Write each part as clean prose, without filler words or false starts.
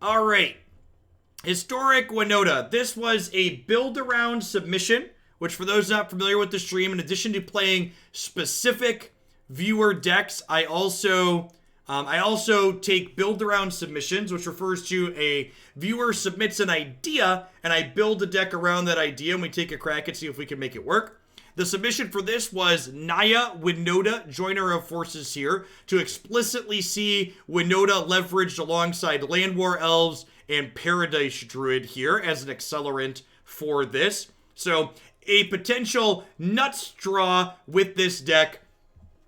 All right. Historic Winota. This was a build-around submission, which for those not familiar with the stream, in addition to playing specific viewer decks, I also take build-around submissions, which refers to a viewer submits an idea, and I build a deck around that idea, and we take a crack and see if we can make it work. The submission for this was Naya Winota, joiner of forces here, to explicitly see Winota leveraged alongside Llanowar Elves and Paradise Druid here as an accelerant for this. So a potential nuts draw with this deck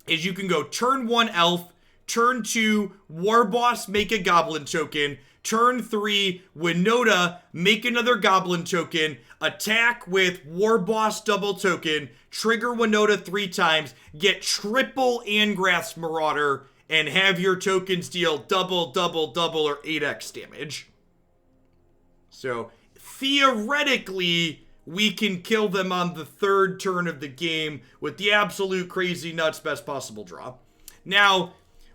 is you can go turn 1 Elf, turn 2 Warboss, make a Goblin token, turn 3 Winota, make another Goblin token, attack with Warboss double token, trigger Winota 3 times, get triple Angrath's Marauder, and have your tokens deal double, or 8x damage. So, theoretically, we can kill them on the 3rd turn of the game with the absolute crazy nuts best possible draw. Now,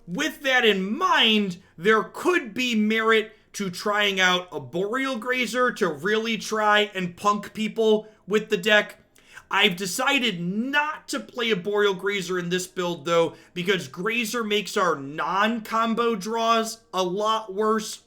with that in mind, there could be merit to trying out a Boreal Grazer to really try and punk people with the deck. I've decided not to play a Boreal Grazer in this build, though, because Grazer makes our non-combo draws a lot worse.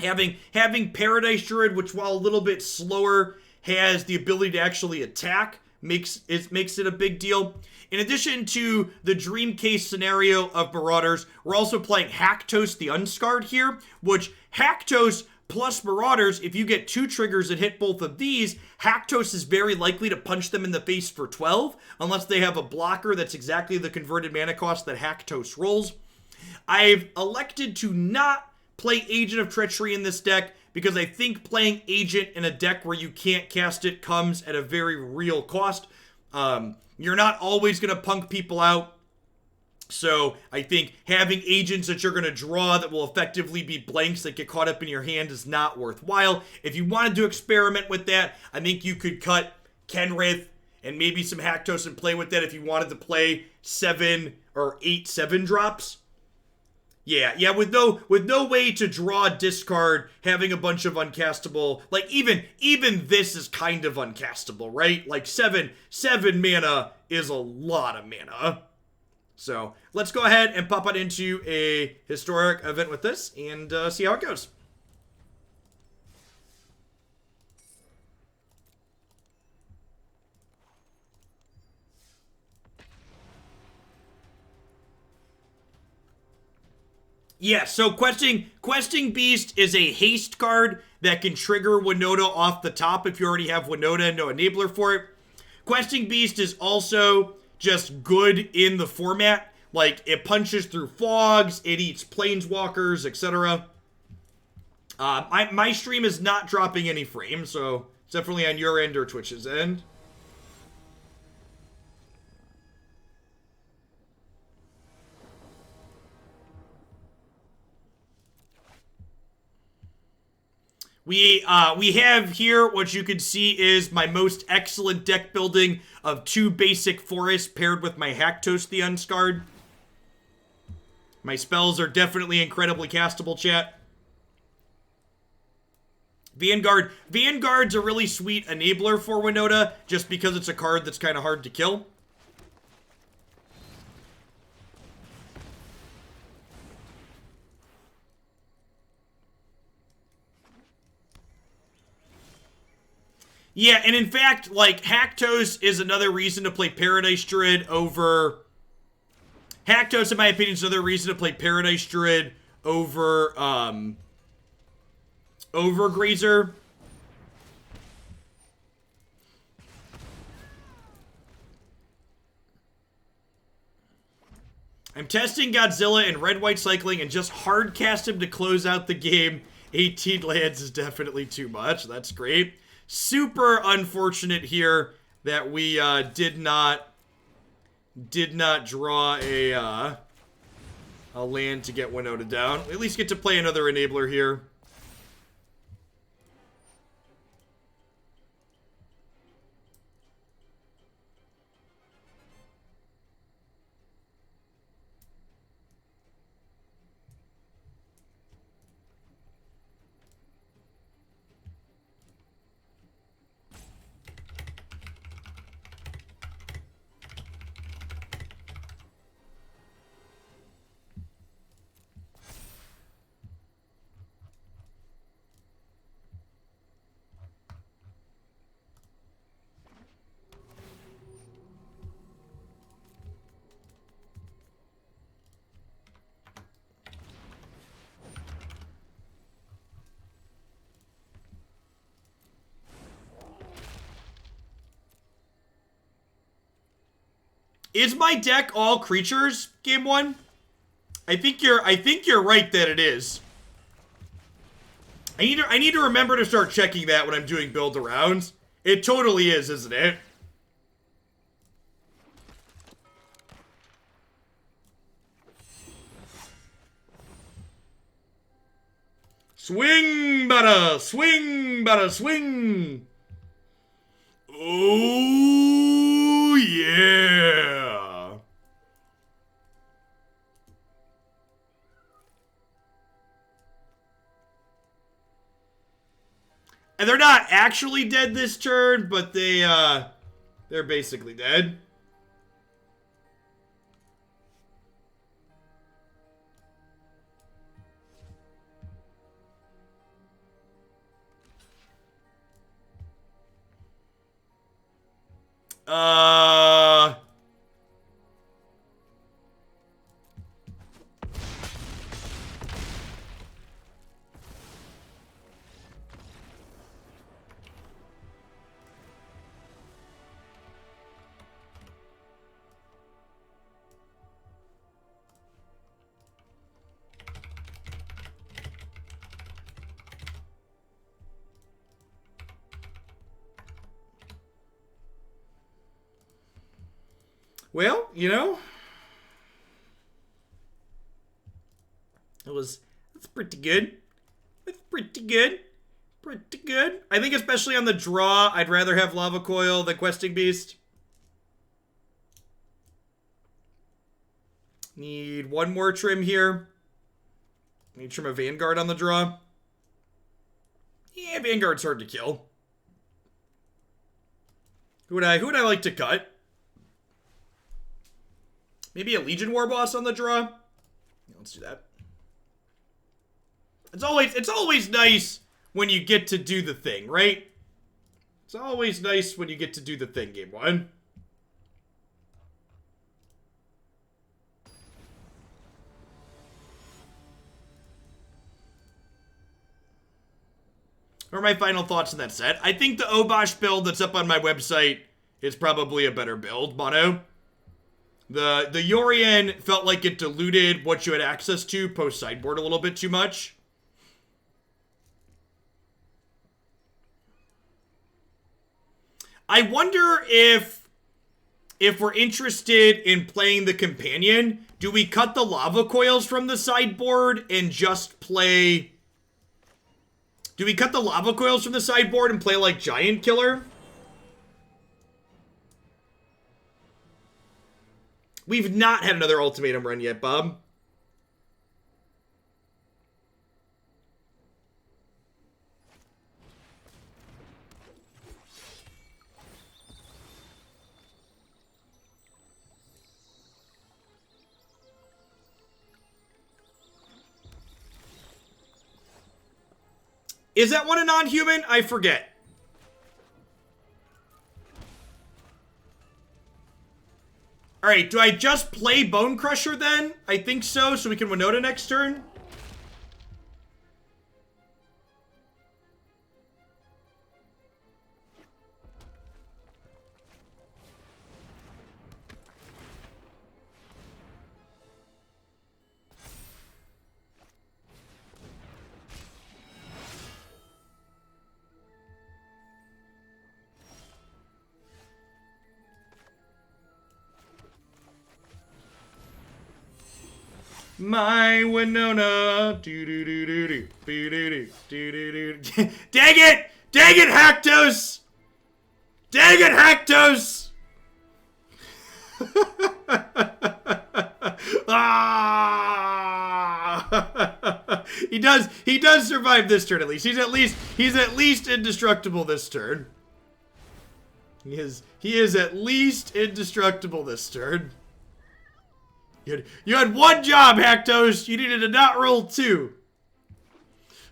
Having Paradise Druid, which while a little bit slower, has the ability to actually attack, makes it a big deal. In addition to the dream case scenario of Marauders, we're also playing Haktos the Unscarred here, which Haktos plus Marauders, if you get 2 triggers that hit both of these, Haktos is very likely to punch them in the face for 12, unless they have a blocker that's exactly the converted mana cost that Haktos rolls. I've elected to not play Agent of Treachery in this deck because I think playing Agent in a deck where you can't cast it comes at a very real cost. You're not always going to punk people out. So I think having agents that you're going to draw that will effectively be blanks that get caught up in your hand is not worthwhile. If you wanted to experiment with that, I think you could cut Kenrith and maybe some Haktos and play with that if you wanted to play 7 or 8 7-drops. Yeah, with no way to draw discard, having a bunch of uncastable, like even this is kind of uncastable, right? Like 7 mana is a lot of mana. So let's go ahead and pop it into a historic event with this and see how it goes. Yeah, so Questing Beast is a haste card that can trigger Winota off the top if you already have Winota and no enabler for it. Questing Beast is also just good in the format. Like, it punches through fogs, it eats planeswalkers, etc. My stream is not dropping any frames, so it's definitely on your end or Twitch's end. We have here what you can see is my most excellent deck building of 2 basic forests paired with my Haktos the Unscarred. My spells are definitely incredibly castable, chat. Vanguard. Vanguard's a really sweet enabler for Winota, just because it's a card that's kind of hard to kill. Yeah, and in fact, like, Haktos is another reason to play Paradise Druid over... Haktos, in my opinion, is another reason to play Paradise Druid over, over Grazer. I'm testing Godzilla in red-white cycling and just hard cast him to close out the game. 18 lands is definitely too much. That's great. Super unfortunate here that we did not draw a land to get Winota down. We at least get to play another enabler here. Is my deck all creatures, game one? I think you're right that it is. I need to remember to start checking that when I'm doing build-arounds. It totally is, isn't it? Swing, bada, swing, bada, swing. Oh, yeah. And they're not actually dead this turn, but they're basically dead. Well, you know, that's pretty good. That's pretty good. Pretty good. I think especially on the draw, I'd rather have Lava Coil than Questing Beast. Need one more trim here. Need trim a Vanguard on the draw. Yeah, Vanguard's hard to kill. Who would I like to cut? Maybe a Legion Warboss on the draw? Yeah, let's do that. It's always nice when you get to do the thing, right? It's always nice when you get to do the thing, game one. What are my final thoughts on that set? I think the Obosh build that's up on my website is probably a better build, Mono. The Yorian felt like it diluted what you had access to post-sideboard a little bit too much. I wonder if we're interested in playing the Companion, do we cut the Lava Coils from the sideboard and just play... Do we cut the Lava Coils from the sideboard and play like Giant Killer? We've not had another ultimatum run yet, Bob. Is that one a non-human? I forget. Alright, do I just play Bonecrusher then? I think so we can Winota next turn. My Winona. Dang it! Dang it, Haktos! Dang it, Haktos! Ah! He does survive this turn at least. He's at least indestructible this turn. He is at least indestructible this turn. You had one job, Haktos. You needed to not roll two.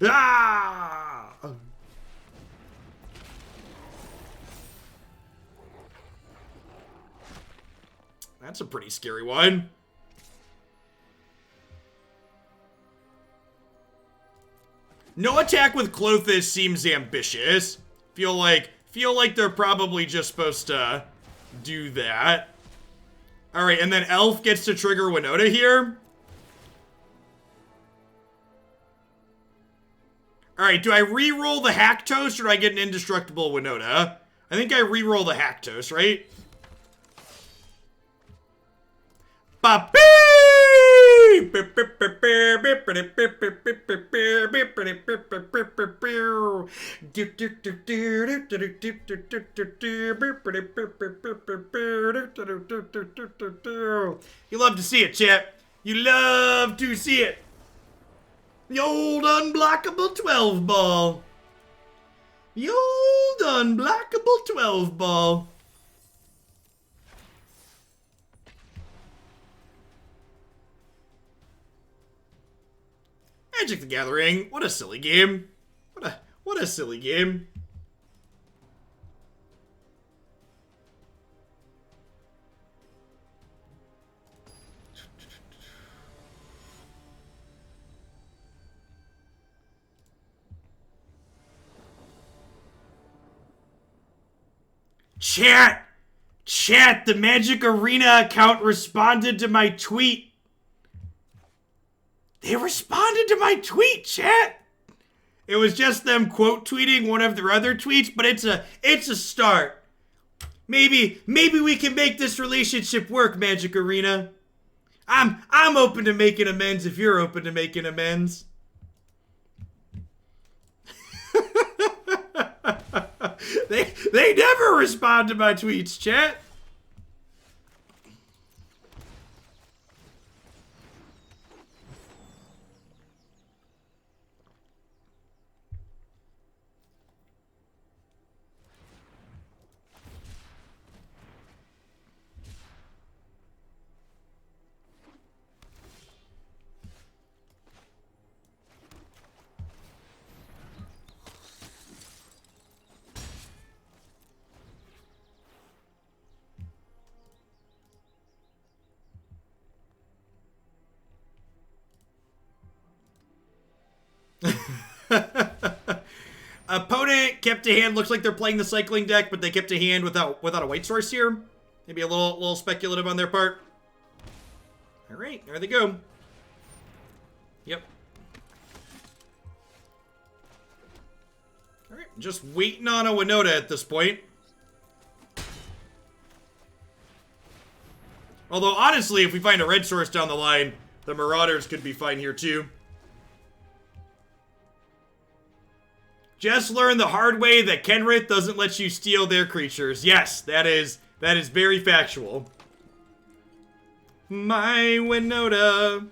Ah! That's a pretty scary one. No attack with Klothys seems ambitious. Feel like they're probably just supposed to do that. Alright, and then Elf gets to trigger Winota here. Alright, do I re-roll the Haktos or do I get an indestructible Winota? I think I re-roll the Haktos, right? Ba-bee! You love to see it, chat. You love to see it. The old unblockable 12 ball. The old unblockable 12 ball. Magic the Gathering. What a silly game. What a silly game. Chat, the Magic Arena account responded to my tweet. They responded to my tweet, chat. It was just them quote tweeting one of their other tweets, but it's a start. Maybe we can make this relationship work, Magic Arena. I'm open to making amends if you're open to making amends. They never respond to my tweets, chat. Opponent kept a hand. Looks like they're playing the cycling deck, but they kept a hand without a white source here. Maybe a little speculative on their part. All right, there they go. Yep. All right, just waiting on a Winota at this point. Although, honestly, if we find a red source down the line, the Marauders could be fine here, too. Just learn the hard way that Kenrith doesn't let you steal their creatures. Yes, that is very factual. My Winota.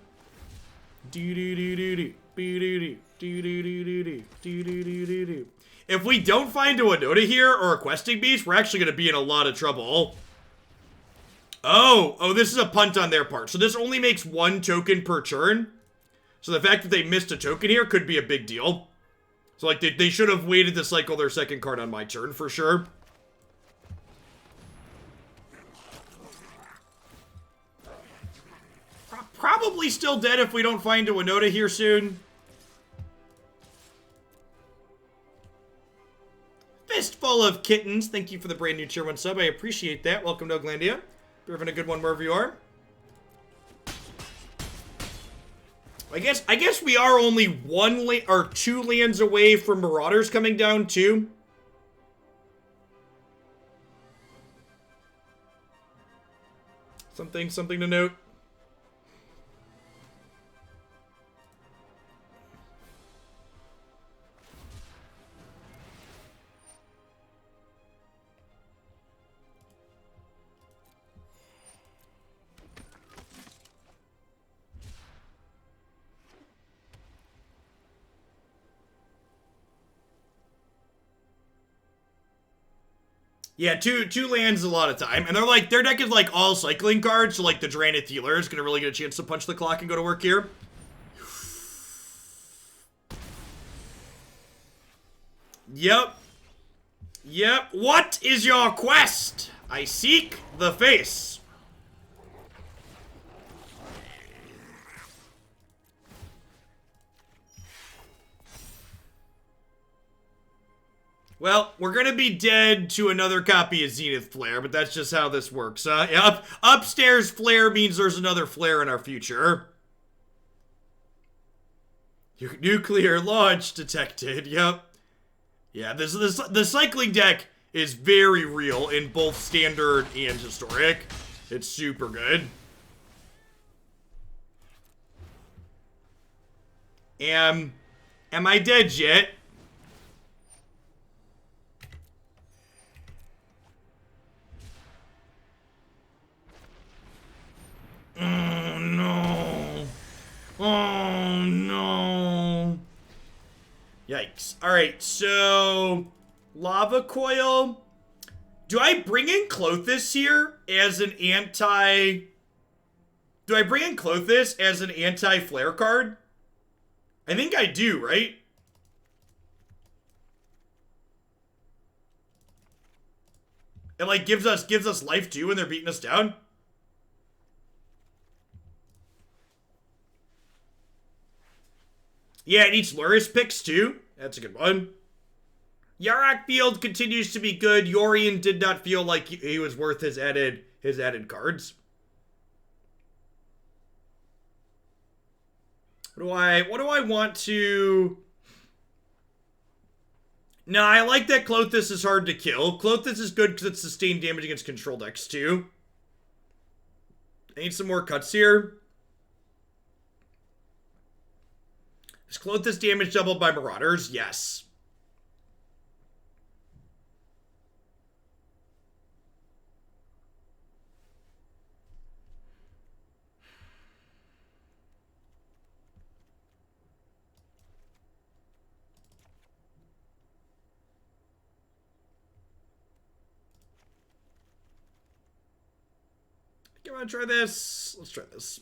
If we don't find a Winota here or a questing beast, we're actually going to be in a lot of trouble. Oh, this is a punt on their part. So this only makes one token per turn. So the fact that they missed a token here could be a big deal. So, like, they should have waited to cycle their second card on my turn, for sure. Probably still dead if we don't find a Winota here soon. Fistful of Kittens. Thank you for the brand new tier 1 sub. I appreciate that. Welcome to Oglandia. You're having a good one wherever you are. I guess we are only 2 lands away from Marauders coming down too. Something to note. Yeah, two lands a lot of time. And their deck is like all cycling cards, so like the Drannith Healer is gonna really get a chance to punch the clock and go to work here. Yep. What is your quest? I seek the face. Well, we're gonna be dead to another copy of Zenith Flare, but that's just how this works. Upstairs Flare means there's another Flare in our future. Nuclear launch detected. Yep. Yeah, the cycling deck is very real in both standard and historic. It's super good. Am I dead yet? Oh no. Oh no. Yikes. Alright, so Lava Coil. Do I bring in Klothys here as an anti... Do I bring in Klothys as an anti-flare card? I think I do, right? It like gives us life too when they're beating us down. Yeah, it eats Luris picks too. That's a good one. Yarak Field continues to be good. Yorion did not feel like he was worth his added cards. What do I want to... No, I like that Klothys is hard to kill. Klothys is good because it's sustained damage against control decks too. I need some more cuts here. Is Klothys damage doubled by Marauders? Yes. You want to try this? Let's try this.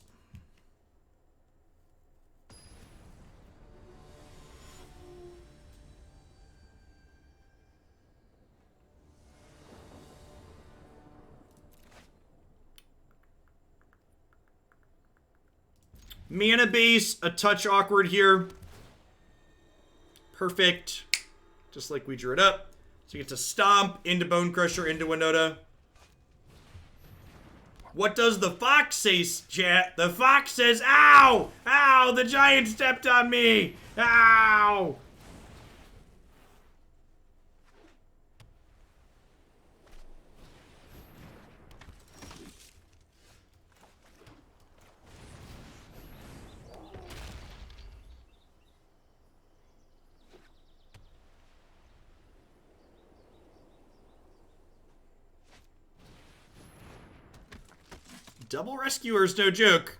Mana base, a touch awkward here. Perfect. Just like we drew it up. So you get to stomp into Bonecrusher, into Winota. What does the fox say, chat? The fox says, ow! Ow! The giant stepped on me! Ow! Double rescuers, no joke.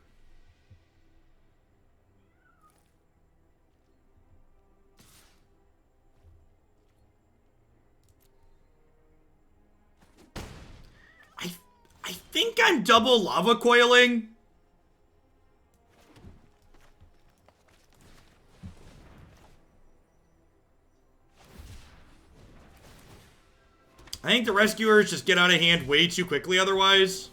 I think I'm double lava coiling. I think the rescuers just get out of hand way too quickly otherwise.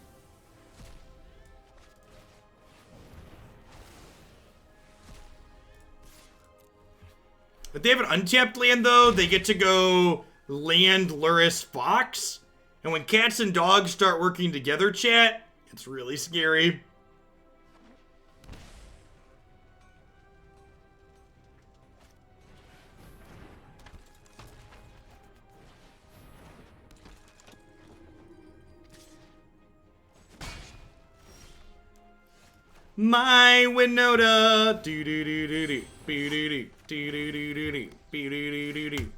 If they have an untapped land, though, they get to go land Luris Fox. And when cats and dogs start working together, chat, it's really scary. My Winota. Do do do do do. Do do do. Do do do do do. Do do do do.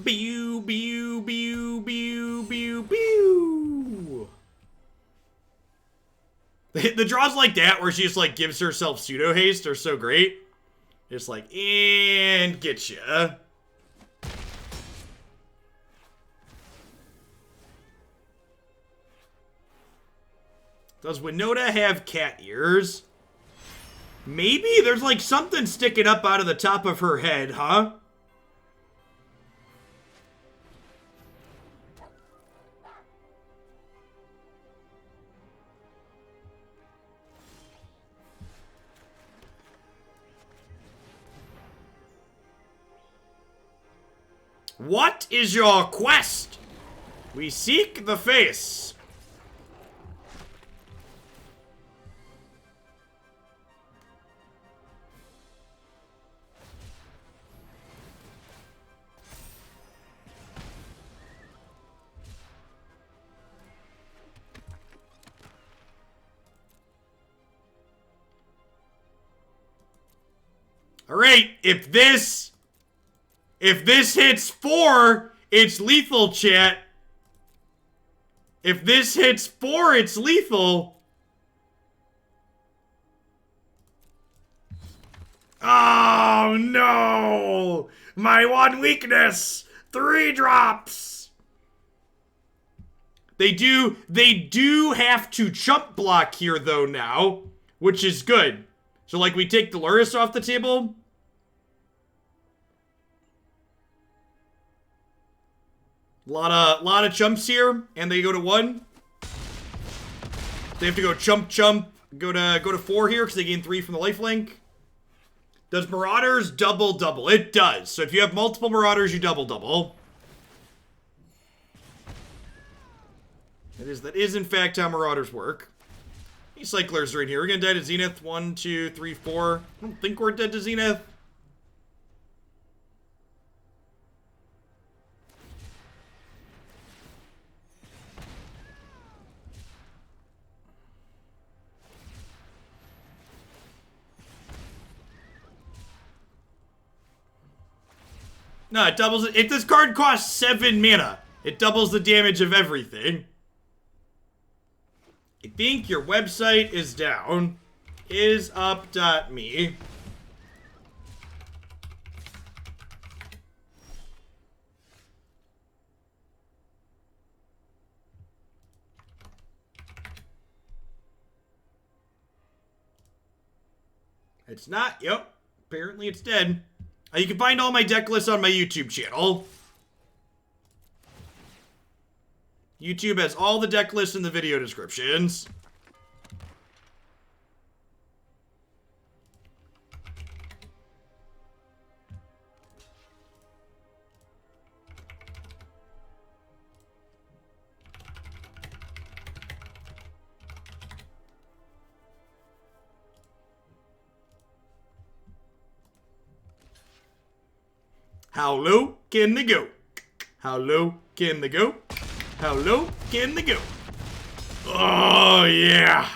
Bew bew bew bew bew bew. The draws like that, where she just like gives herself pseudo haste, are so great. Just like, and get ya. Does Winota have cat ears? Maybe there's like something sticking up out of the top of her head, huh? What is your quest? We seek the face. All right, if this hits 4, it's lethal, chat. If this hits 4, it's lethal. Oh no! My one weakness! 3 drops! They do have to chump block here though now, which is good. So like we take Dolores off the table. Lot of chumps here, and they go to 1. They have to go chump, go to 4 here because they gain 3 from the lifelink. Does Marauders double? It does. So if you have multiple Marauders, you double. That is in fact how Marauders work. These cyclers are in here. We're gonna die to Zenith. 1, 2, 3, 4. I don't think we're dead to Zenith. No, it doubles it. If this card costs 7 mana, it doubles the damage of everything. I think your website is down. Isup.me. It's not. Yep. Apparently it's dead. You can find all my deck lists on my YouTube channel. YouTube has all the deck lists in the video descriptions. How low can they go? How low can they go? How low can they go? Oh, yeah.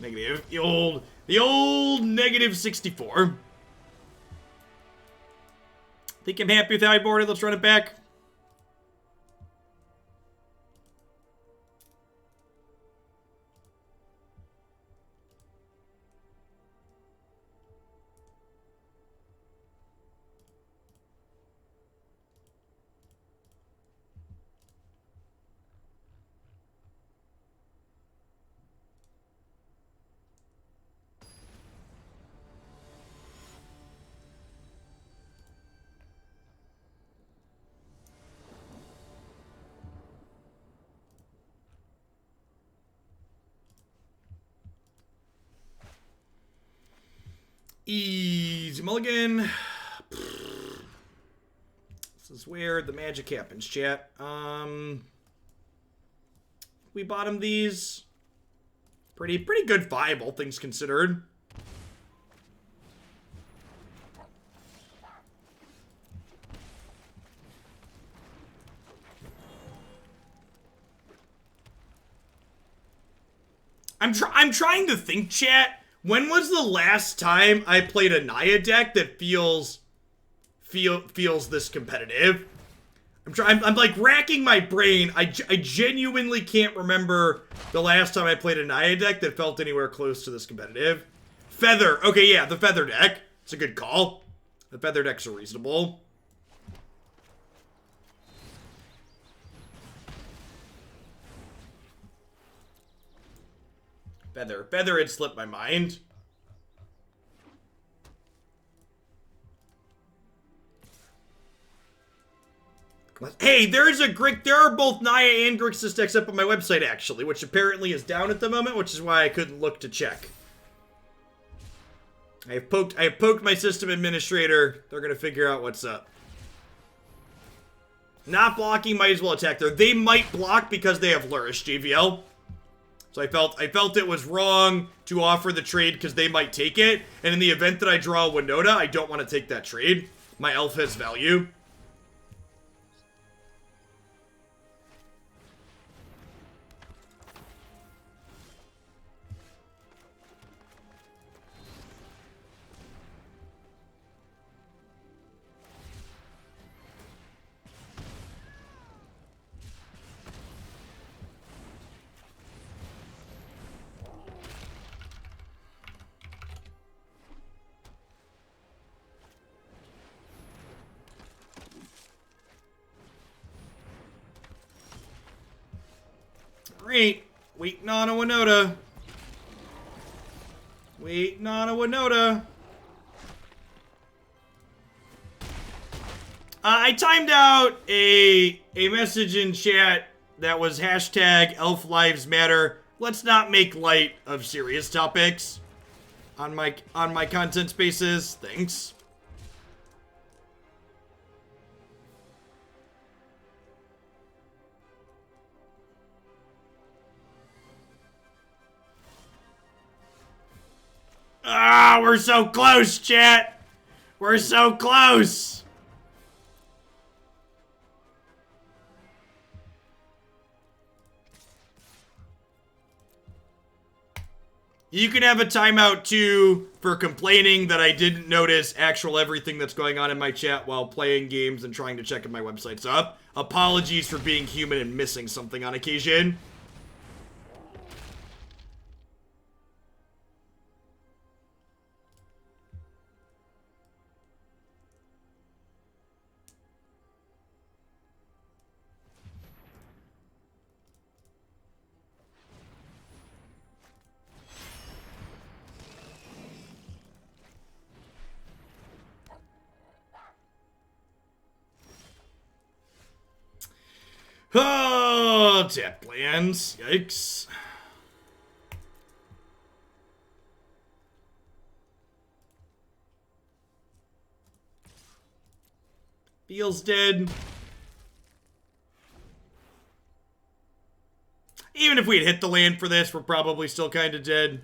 Negative. The old negative 64. Think I'm happy with how I boarded. Let's run it back. Easy mulligan. This is where the magic happens, chat. We bottom these. Pretty good vibe, all things considered. I'm trying to think, chat. When was the last time I played a Naya deck that feels this competitive? I'm like racking my brain. I genuinely can't remember the last time I played a Naya deck that felt anywhere close to this competitive. Feather. Okay, yeah, the Feather deck. It's a good call. The Feather decks are reasonable. Feather had slipped my mind. Hey, there are both Naya and Grixis decks up on my website, actually, which apparently is down at the moment, which is why I couldn't look to check. I have poked my system administrator. They're gonna figure out what's up. Not blocking, might as well attack there. They might block because they have Lurish, JVL. So I felt it was wrong to offer the trade because they might take it. And in the event that I draw a Winota, I don't want to take that trade. My elf has value. Great. Waiting on a Winota. Waiting on a Winota. I timed out a message in chat that was hashtag Elf Lives Matter. Let's not make light of serious topics on my content spaces. Thanks. Ah, we're so close, chat. We're so close. You can have a timeout too for complaining that I didn't notice actual everything that's going on in my chat while playing games and trying to check if my website's up. Apologies for being human and missing something on occasion. Oh, tap lands. Yikes. Feels dead. Even if we had hit the land for this, we're probably still kind of dead.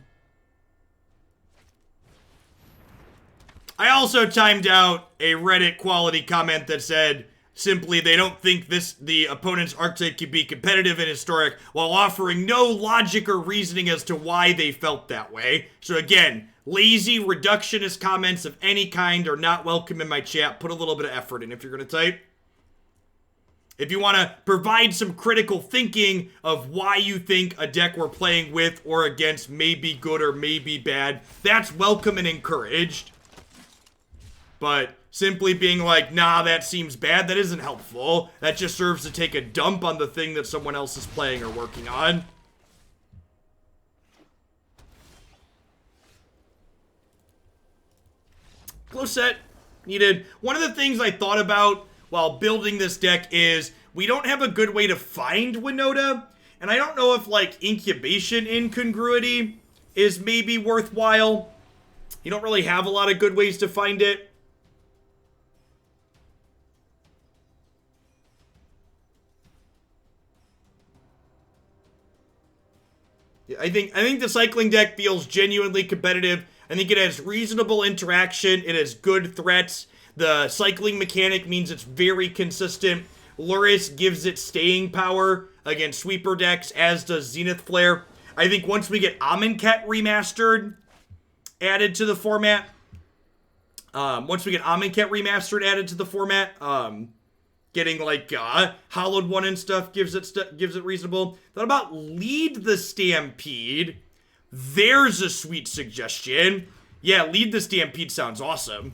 I also timed out a Reddit quality comment that said, simply, they don't think the opponent's archetype can be competitive and historic while offering no logic or reasoning as to why they felt that way. So again, lazy reductionist comments of any kind are not welcome in my chat. Put a little bit of effort in if you're going to type. If you want to provide some critical thinking of why you think a deck we're playing with or against may be good or may be bad, that's welcome and encouraged. But simply being like, nah, that seems bad, that isn't helpful. That just serves to take a dump on the thing that someone else is playing or working on. Close set. Needed. One of the things I thought about while building this deck is we don't have a good way to find Winota. And I don't know if, like, incubation incongruity is maybe worthwhile. You don't really have a lot of good ways to find it. I think the cycling deck feels genuinely competitive. I think it has reasonable interaction. It has good threats. The cycling mechanic means it's very consistent. Luris gives it staying power against sweeper decks, as does Zenith Flare. I think once we get Amonkhet remastered added to the format, getting like Hollowed One and stuff gives it reasonable. Thought about Lead the Stampede. There's a sweet suggestion. Yeah, Lead the Stampede sounds awesome.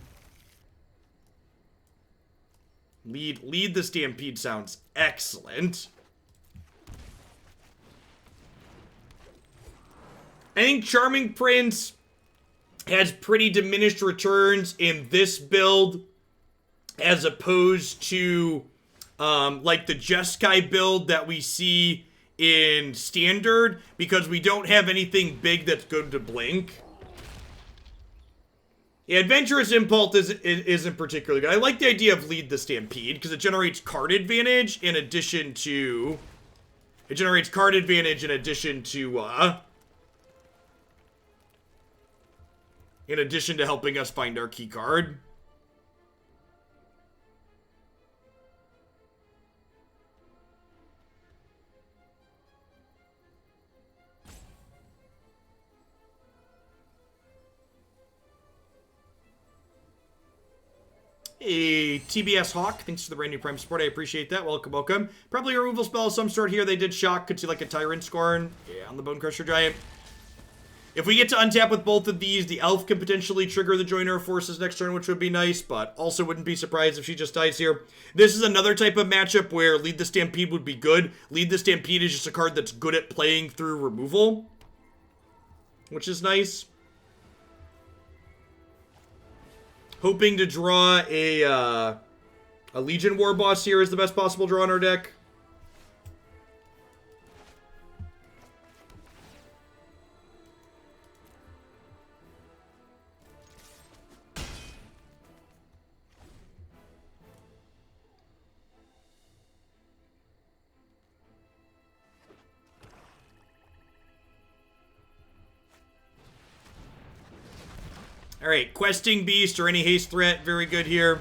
Lead the Stampede sounds excellent. I think Charming Prince has pretty diminished returns in this build as opposed to like the Jeskai build that we see in Standard, because we don't have anything big that's good to blink. Yeah, Adventurous Impulse isn't particularly good. I like the idea of Lead the Stampede because it generates card advantage in addition to... It generates card advantage in addition to helping us find our key card. Hey, TBS Hawk, thanks for the brand new Prime support. I appreciate that. Welcome, welcome. Probably a removal spell of some sort here. They did shock. Could see like a Tyrant Scorn. Yeah, on the Bonecrusher Giant. If we get to untap with both of these, the Elf can potentially trigger the Joiner of Forces next turn, which would be nice, but also wouldn't be surprised if she just dies here. This is another type of matchup where Lead the Stampede would be good. Lead the Stampede is just a card that's good at playing through removal, which is nice. Hoping to draw a Legion Warboss here is the best possible draw in our deck. Alright, Questing Beast or any haste threat, very good here.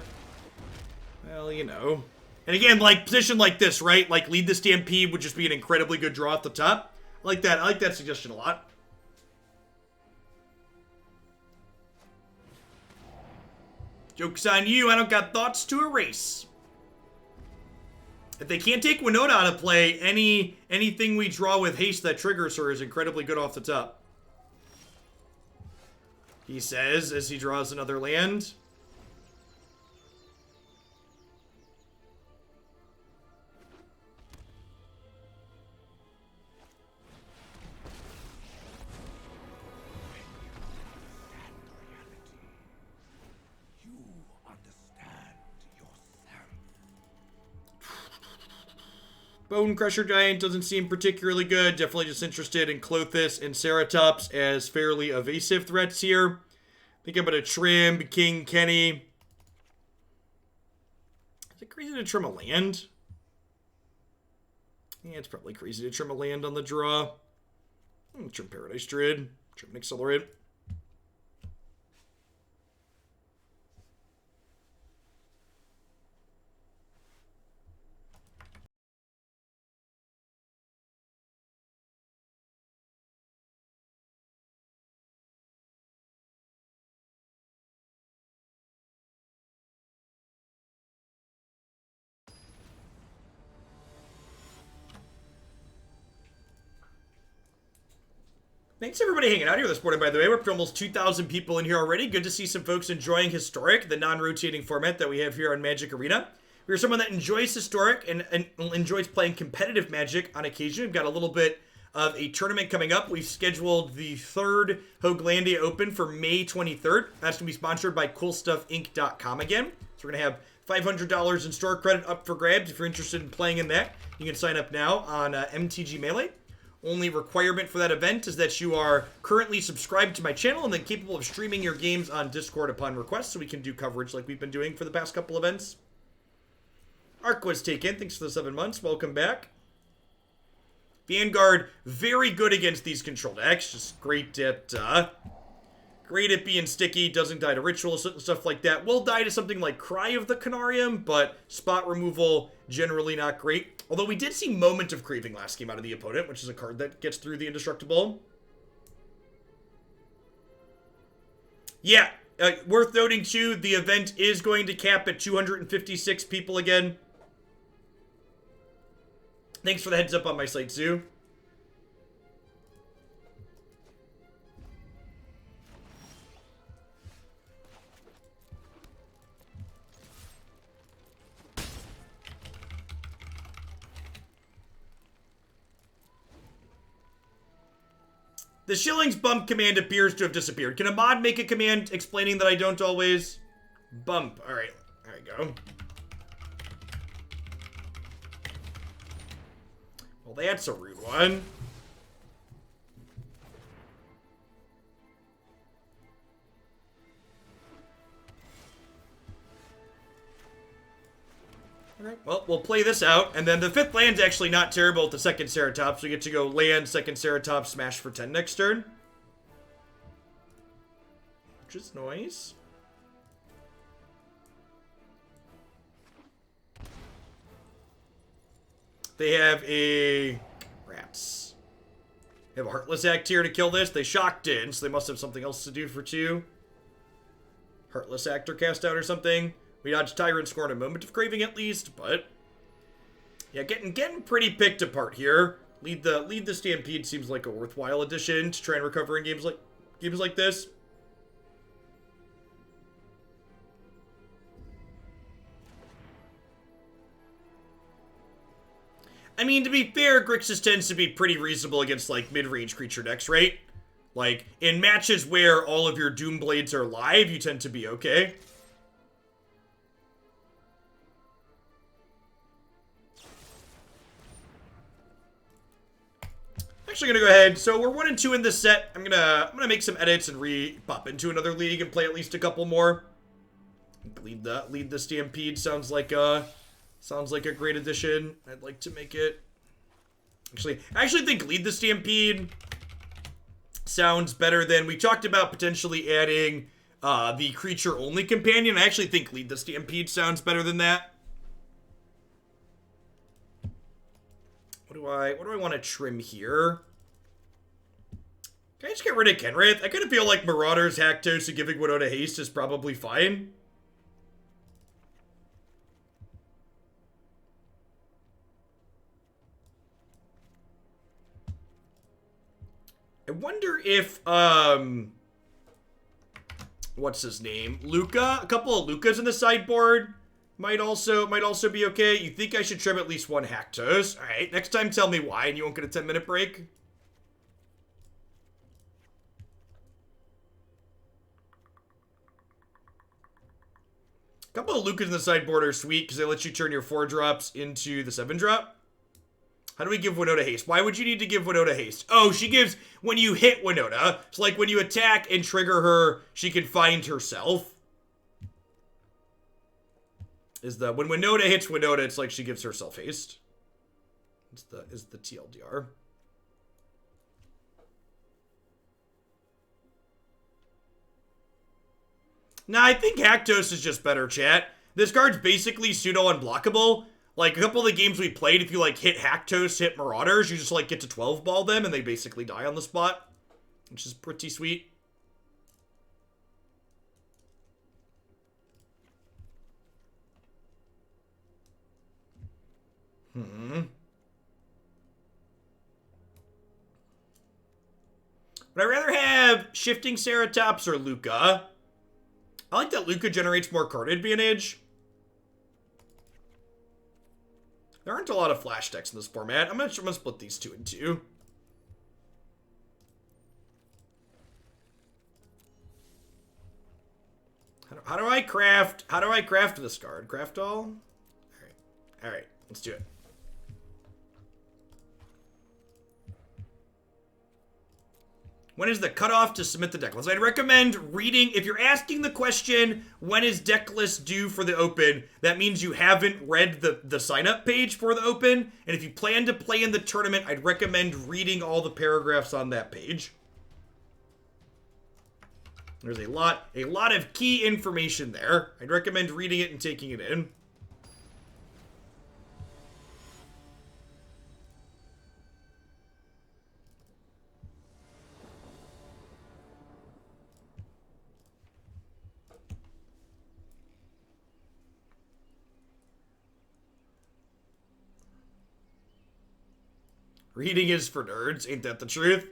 Well, you know. And again, like, position like this, right? Like, Lead the Stampede would just be an incredibly good draw at the top. I like that. I like that suggestion a lot. Joke's on you, I don't got thoughts to erase. If they can't take Winota out of play, anything we draw with haste that triggers her is incredibly good off the top. He says as he draws another land. Bonecrusher Giant doesn't seem particularly good. Definitely just interested in Klothys and Ceratops as fairly evasive threats here. I think I'm going to trim King Kenny. Is it crazy to trim a land? Yeah, it's probably crazy to trim a land on the draw. Trim Paradise Druid. Trim an Accelerate. Thanks everybody hanging out here this morning, by the way. We're up to almost 2,000 people in here already. Good to see some folks enjoying Historic, the non-rotating format that we have here on Magic Arena. If you're someone that enjoys Historic and enjoys playing competitive Magic on occasion, we've got a little bit of a tournament coming up. We've scheduled the third Hoaglandia Open for May 23rd. That's going to be sponsored by CoolStuffInc.com again. So we're going to have $500 in store credit up for grabs. If you're interested in playing in that, you can sign up now on MTG Melee. Only requirement for that event is that you are currently subscribed to my channel and then capable of streaming your games on Discord upon request, so we can do coverage like we've been doing for the past couple events. Arc was taken. Thanks for the 7 months. Welcome back. Vanguard, very good against these control decks. Just great at being sticky. Doesn't die to ritual, stuff like that. Will die to something like Cry of the Canarium, but spot removal, generally not great. Although we did see Moment of Craving last game out of the opponent, which is a card that gets through the Indestructible. Yeah, worth noting too, the event is going to cap at 256 people again. Thanks for the heads up on my site, Zoo. The Shillings bump command appears to have disappeared. Can a mod make a command explaining that I don't always bump? All right, there we go. Well, that's a rude one. Okay, well, we'll play this out, and then the 5th land's actually not terrible with the 2nd Ceratops. We get to go land, 2nd Ceratops, smash for 10 next turn. Which is nice. They have a... Rats. They have a Heartless Act here to kill this. They shocked in, so they must have something else to do for 2. Heartless Actor cast out or something. We dodge Tyrant Scorn a moment of craving at least, but... Yeah, getting pretty picked apart here. Lead the Stampede seems like a worthwhile addition to try and recover in games like this. I mean, to be fair, Grixis tends to be pretty reasonable against, like, mid-range creature decks, right? Like, in matches where all of your Doomblades are live, you tend to be okay. Actually gonna go ahead. So we're 1 and 2 in this set. I'm gonna make some edits and pop into another league and play at least a couple more. Lead the Stampede sounds like a great addition. I'd like to make it. I actually think Lead the Stampede sounds better than we talked about potentially adding the creature only companion. I actually think Lead the Stampede sounds better than that. What do I want to trim here? Can I just get rid of Kenrith? I kind of feel like Marauders, Haktos, and giving Winota haste is probably fine. I wonder if, what's his name? Lukka? A couple of Lukkas in the sideboard might also be okay. You think I should trim at least 1 Haktos. Alright, next time tell me why and you won't get a 10-minute break. A couple of Lukkas in the sideboard are sweet because they let you turn your 4-drops into the 7-drop. How do we give Winota haste? Why would you need to give Winota haste? Oh, she gives when you hit Winota. So like when you attack and trigger her, she can find herself. When Winota hits Winota, it's like she gives herself haste. Is the TLDR. Nah, I think Haktos is just better, chat. This card's basically pseudo-unblockable. Like, a couple of the games we played, if you, like, hit Haktos, hit Marauders, you just, like, get to 12-ball them, and they basically die on the spot. Which is pretty sweet. Would I rather have Shifting Ceratops or Lukka? I like that Lukka generates more card advantage. There aren't a lot of flash decks in this format. I'm gonna split these 2 in 2. How do I craft this card? Craft all? Alright, let's do it. When is the cutoff to submit the deck list? I'd recommend reading, if you're asking the question, when is deck list due for the open, that means you haven't read the sign-up page for the open, and if you plan to play in the tournament, I'd recommend reading all the paragraphs on that page. There's a lot of key information there. I'd recommend reading it and taking it in. Reading is for nerds, ain't that the truth?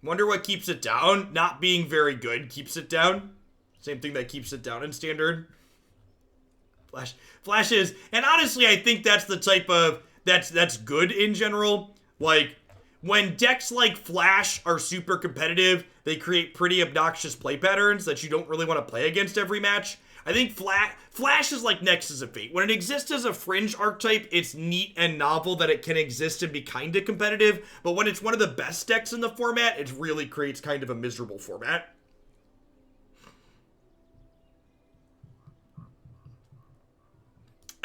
Wonder what keeps it down? Not being very good keeps it down. Same thing that keeps it down in standard. Flash is, and honestly, I think that's the type of, that's good in general. Like, when decks like Flash are super competitive, they create pretty obnoxious play patterns that you don't really want to play against every match. I think Flash is like Nexus of Fate. When it exists as a fringe archetype, it's neat and novel that it can exist and be kind of competitive, but when it's one of the best decks in the format, it really creates kind of a miserable format.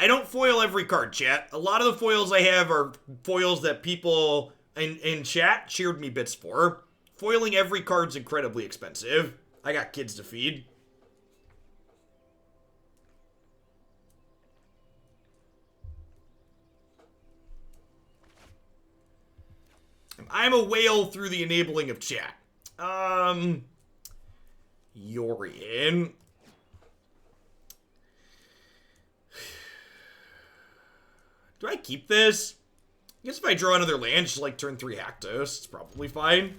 I don't foil every card, chat. A lot of the foils I have are foils that people in chat cheered me bits for. Foiling every card's incredibly expensive. I got kids to feed. I'm a whale through the enabling of chat. Yorian. Do I keep this? I guess if I draw another land, just like turn 3 Haktos, it's probably fine.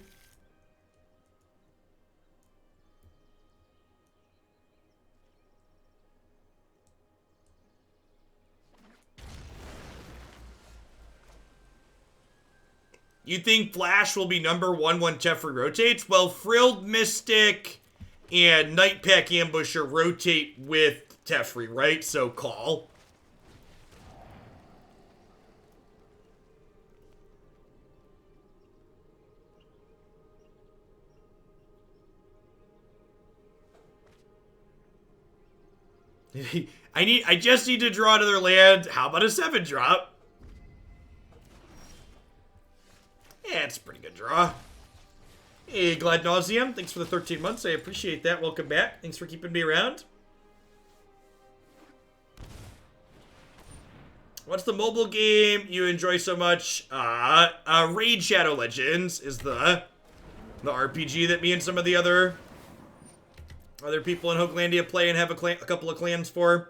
You think Flash will be number 1 when Teferi rotates? Well, Frilled Mystic and Nightpack Ambusher rotate with Teferi, right? So call. I just need to draw another land. How about a 7-drop? Yeah, it's a pretty good draw. Hey, Glad Nauseum. Thanks for the 13 months. I appreciate that. Welcome back. Thanks for keeping me around. What's the mobile game you enjoy so much? Raid Shadow Legends is the RPG that me and some of the other people in Hoaglandia play and have a couple of clans for.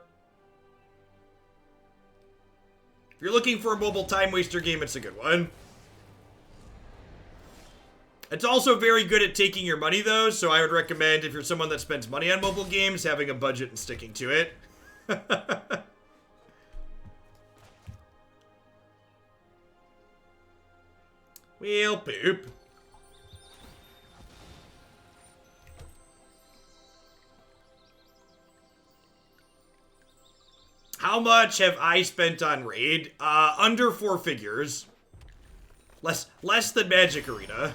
If you're looking for a mobile time waster game, it's a good one. It's also very good at taking your money, though, so I would recommend, if you're someone that spends money on mobile games, having a budget and sticking to it. Well, poop. How much have I spent on Raid? Under 4 figures. Less than Magic Arena.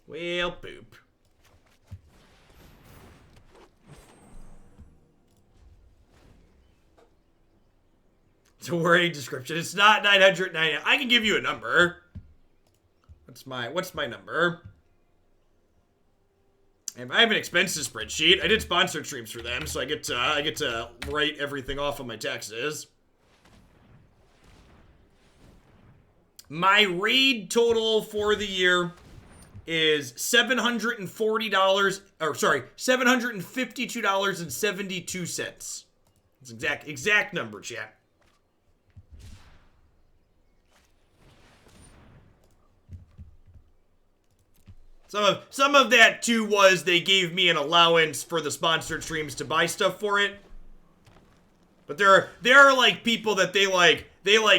Well, poop. It's a worrying description. It's not 990. I can give you a number. What's my number? I have an expenses spreadsheet. I did sponsored streams for them, so I get to write everything off on my taxes. My raid total for the year is $740, or sorry, $752.72. That's exact number, chat. Some of that too was they gave me an allowance for the sponsored streams to buy stuff for it. But there are like people that they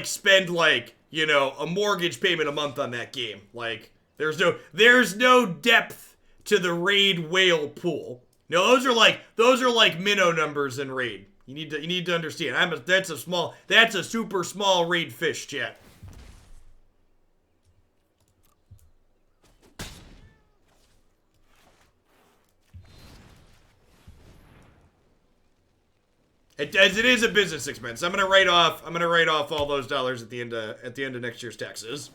spend like, you know, a mortgage payment a month on that game. Like there's no depth to the raid whale pool. No, those are like minnow numbers in raid. You need to understand. That's a super small raid fish, chat. It is a business expense. I'm gonna write off all those dollars at the end of next year's taxes.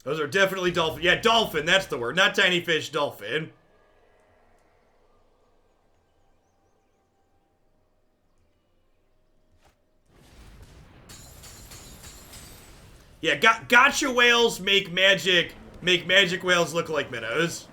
Those are definitely dolphin. Yeah, dolphin, that's the word. Not tiny fish, dolphin. Yeah, gotcha whales make magic whales look like minnows.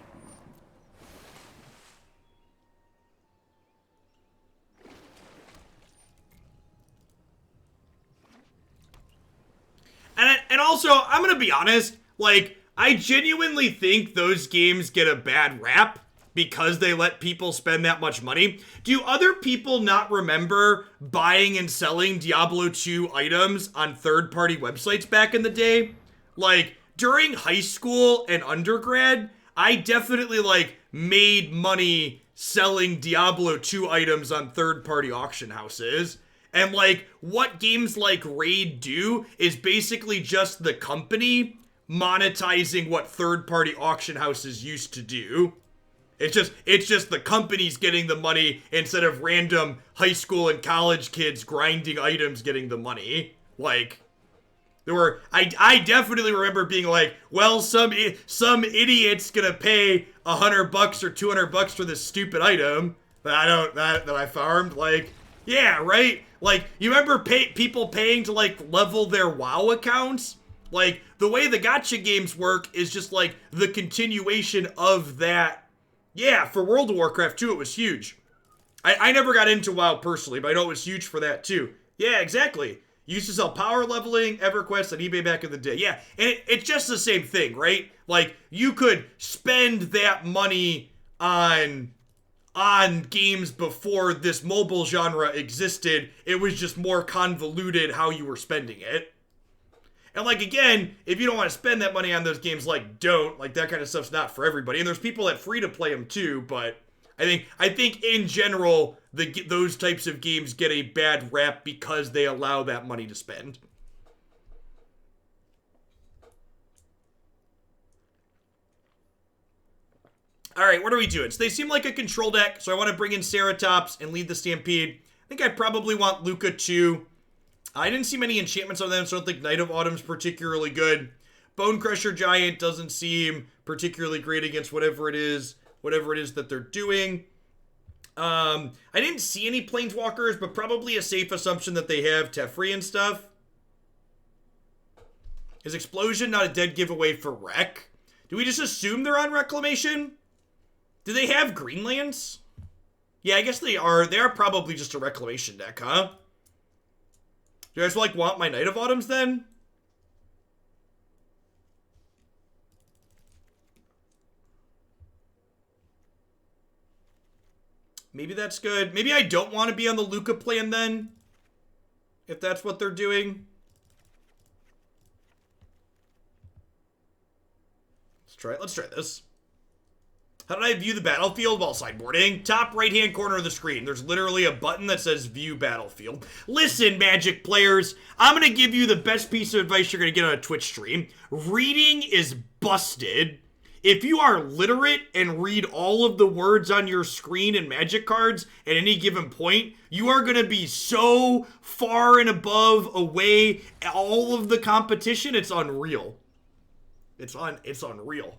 And also, I'm gonna be honest, like, I genuinely think those games get a bad rap because they let people spend that much money. Do other people not remember buying and selling Diablo 2 items on third-party websites back in the day? Like, during high school and undergrad, I definitely, like, made money selling Diablo 2 items on third-party auction houses. And, like, what games like Raid do is basically just the company monetizing what third-party auction houses used to do. It's just the companies getting the money instead of random high school and college kids grinding items getting the money. Like, I definitely remember being like, well, some idiot's gonna pay $100 or $200 for this stupid item that I farmed. Like, yeah, right? Like, you remember people paying to like level their WoW accounts? Like, the way the gacha games work is just like the continuation of that. Yeah, for World of Warcraft too, it was huge. I never got into WoW personally, but I know it was huge for that too. Yeah, exactly. You used to sell power leveling, EverQuest, on eBay back in the day. Yeah, and it's just the same thing, right? Like, you could spend that money on games before this mobile genre existed. It was just more convoluted how you were spending it. And like, again, if you don't want to spend that money on those games, like, don't. Like, that kind of stuff's not for everybody. And there's people that free to play them too, but I think in general, those types of games get a bad rap because they allow that money to spend. Alright, what are we doing? So they seem like a control deck, so I want to bring in Ceratops and Lead the Stampede. I think I probably want Lukka too. I didn't see many enchantments on them, so I don't think Night of Autumn's particularly good. Bonecrusher Giant doesn't seem particularly great against whatever it is that they're doing. I didn't see any Planeswalkers, but probably a safe assumption that they have Teferi and stuff. Is Explosion not a dead giveaway for Rec? Do we just assume they're on Reclamation? Do they have Greenlands? Yeah, I guess they are. They are probably just a Reclamation deck, huh? Do you guys, like, want my Night of Autumns, then? Maybe that's good. Maybe I don't want to be on the Lukka plan, then. If that's what they're doing. Let's try this. How did I view the battlefield while sideboarding? Top right-hand corner of the screen. There's literally a button that says View Battlefield. Listen, Magic players, I'm going to give you the best piece of advice you're going to get on a Twitch stream. Reading is busted. If you are literate and read all of the words on your screen and Magic cards at any given point, you are going to be so far and above away all of the competition, it's unreal. It's unreal.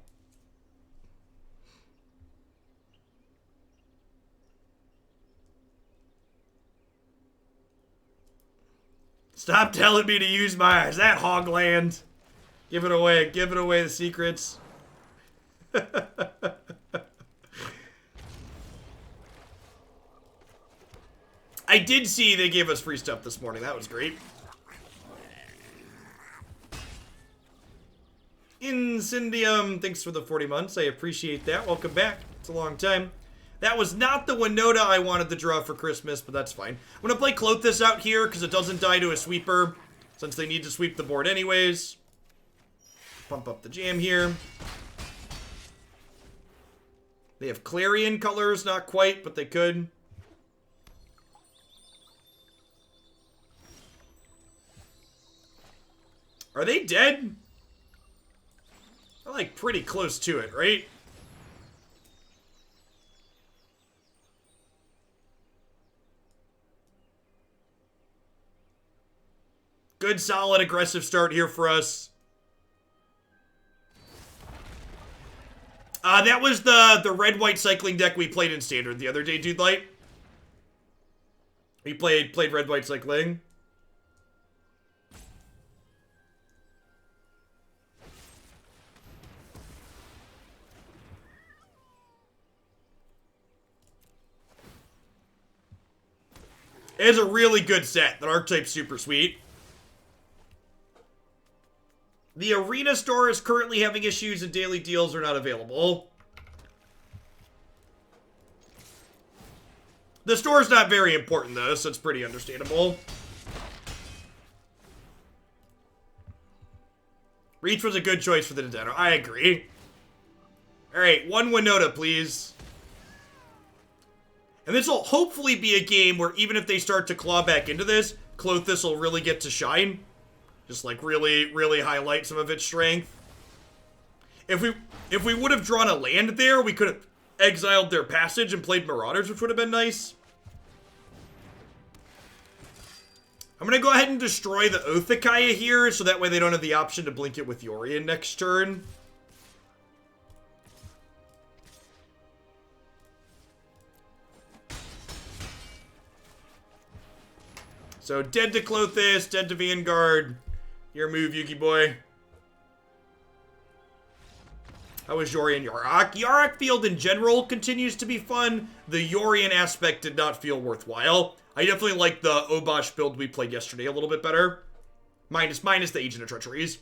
Stop telling me to use my... Is that Hogland? Give it away the secrets. I did see they gave us free stuff this morning. That was great. Incendium, thanks for the 40 months. I appreciate that. Welcome back. It's a long time. That was not the Winota I wanted to draw for Christmas, but that's fine. I'm going to play Klothys out here because it doesn't die to a sweeper, since they need to sweep the board anyways. Pump up the jam here. They have Clarion colors, not quite, but they could. Are they dead? They're like pretty close to it, right? Good, solid, aggressive start here for us. That was the red-white cycling deck we played in Standard the other day, Dude Light. We played red-white cycling. It's a really good set. That archetype's super sweet. The Arena store is currently having issues and daily deals are not available. The store's not very important though, so it's pretty understandable. Reach was a good choice for the Nintendo. I agree. Alright, one Winota, please. And this will hopefully be a game where even if they start to claw back into this, Klothys will really get to shine. Just like really, really highlight some of its strength. if we would have drawn a land there, we could have exiled their passage and played Marauders, which would have been nice. I'm going to go ahead and destroy the Oathakaya here, so that way they don't have the option to blink it with Yorion next turn. So, dead to Klothys, dead to Vanguard. Your move, Yuki boy. How was Yorion Yarok? Yarok field in general continues to be fun. The Yorion aspect did not feel worthwhile. I definitely like the Obosh build we played yesterday a little bit better. Minus the Agent of Treacheries.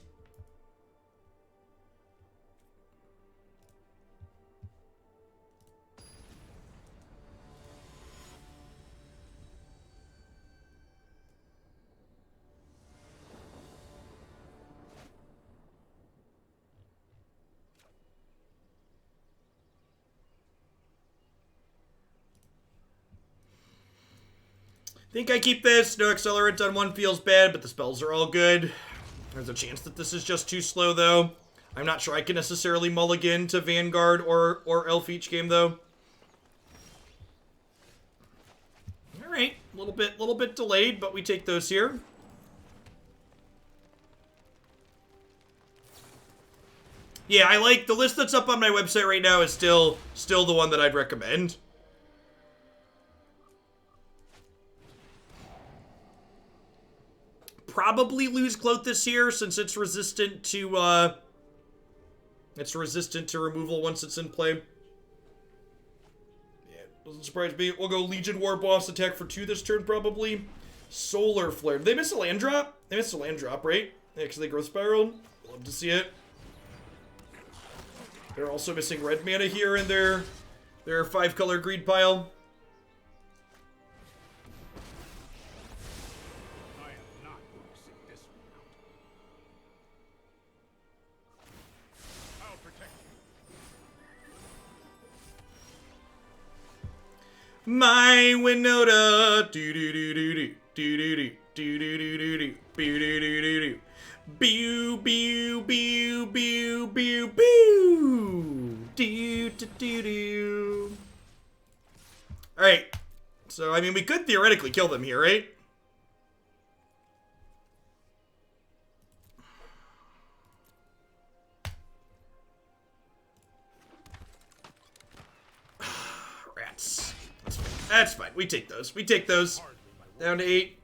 Think I keep this. No accelerant on one feels bad, but the spells are all good. There's a chance that this is just too slow, though. I'm not sure I can necessarily mulligan to Vanguard or Elf each game, though. All right, a little bit delayed, but we take those here. Yeah, I like the list that's up on my website right now is still the one that I'd recommend. Probably lose Klothys here since it's resistant to removal once it's in play. Yeah, doesn't surprise me. We'll go Legion Warboss attack for 2 this turn probably. Solar Flare. Did they miss a land drop? They missed a land drop, right? Yeah, because they growth spiraled. Love to see it. They're also missing red mana here in their 5-color greed pile. My Winota, do do do do do do do do do do do do do do pew pew pew pew pew pew do do do do. All right, so I mean we could theoretically kill them here, right? Rats. That's fine. We take those. We take those. Down to 8.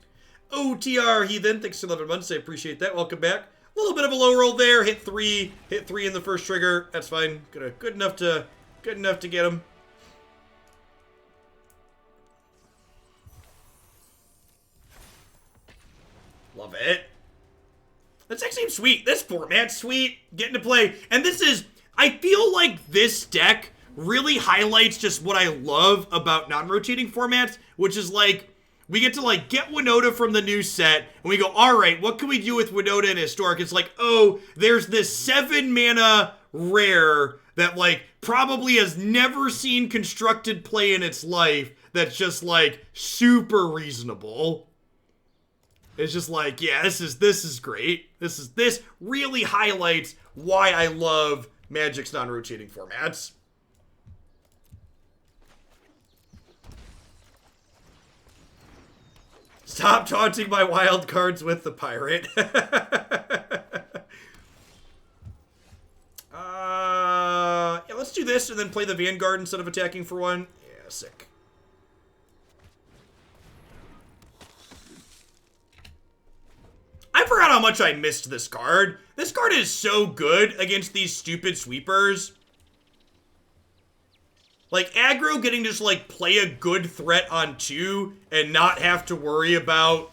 OTR Heathen. Thanks for 11 months. I appreciate that. Welcome back. A little bit of a low roll there. Hit 3. Hit 3 in the first trigger. That's fine. Good enough to get him. Love it. That's actually sweet. This format's sweet. Getting to play. And this is... I feel like this deck really highlights just what I love about non-rotating formats, which is like, we get to like get Winota from the new set, and we go, all right, what can we do with Winota in Historic? It's like, oh, there's this 7 mana rare that like probably has never seen constructed play in its life that's just like super reasonable. It's just like, yeah, this is great. This really highlights why I love Magic's non-rotating formats. Stop taunting my wild cards with the pirate. Yeah, let's do this and then play the Vanguard instead of attacking for 1. Yeah, sick. I forgot how much I missed this card. This card is so good against these stupid sweepers. Like, aggro getting to just, like, play a good threat on 2 and not have to worry about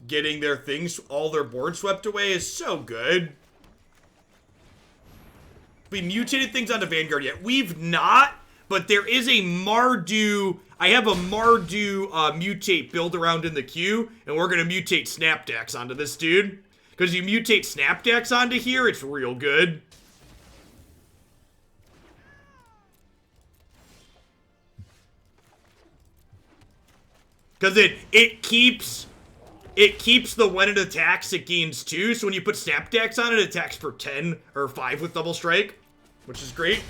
getting their things, all their board swept away is so good. We mutated things onto Vanguard yet. We've not, but there is a Mardu. I have a Mardu mutate build around in the queue, and we're going to mutate Snapdax onto this dude. Because you mutate Snapdax onto here, it's real good. Because it keeps it keeps the when it attacks, it gains 2. So when you put snap attacks on it, it attacks for 10 or 5 with double strike, which is great.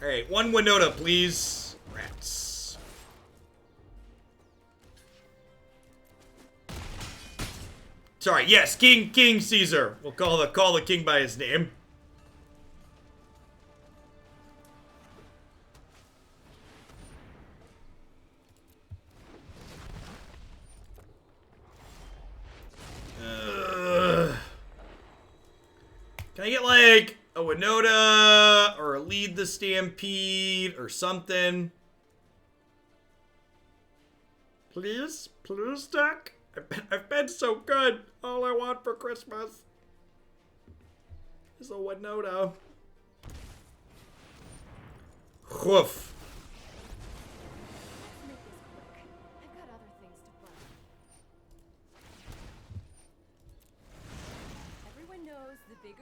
Alright, 1 Winota, please. Rats. Sorry, yes, King Caesar. We'll call the king by his name. Can I get like a Winota or a Lead the Stampede or something? Please? Please, deck? I've been so good. All I want for Christmas is a Winota. Woof.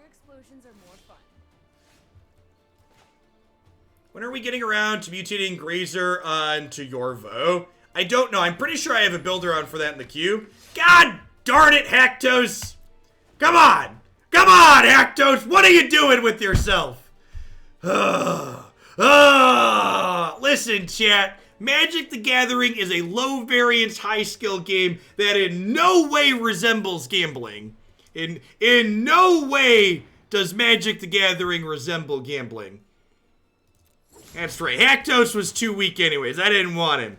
Explosions are more fun. When are we getting around to mutating Grazer onto Yorvo? I don't know. I'm pretty sure I have a build around for that in the queue. God darn it, Haktos! Come on! Come on, Haktos! What are you doing with yourself? Listen, chat. Magic the Gathering is a low variance, high skill game that in no way resembles gambling. In no way does Magic the Gathering resemble gambling. That's right. Haktos was too weak anyways. I didn't want him.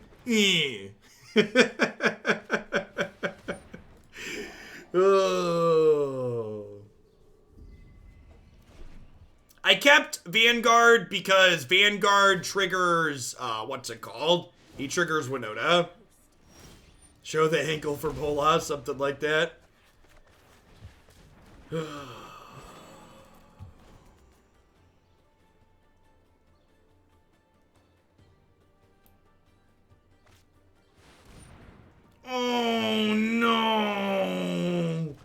Oh. I kept Vanguard because Vanguard triggers, what's it called? He triggers Winota. Show the ankle from Hola, something like that. Oh no!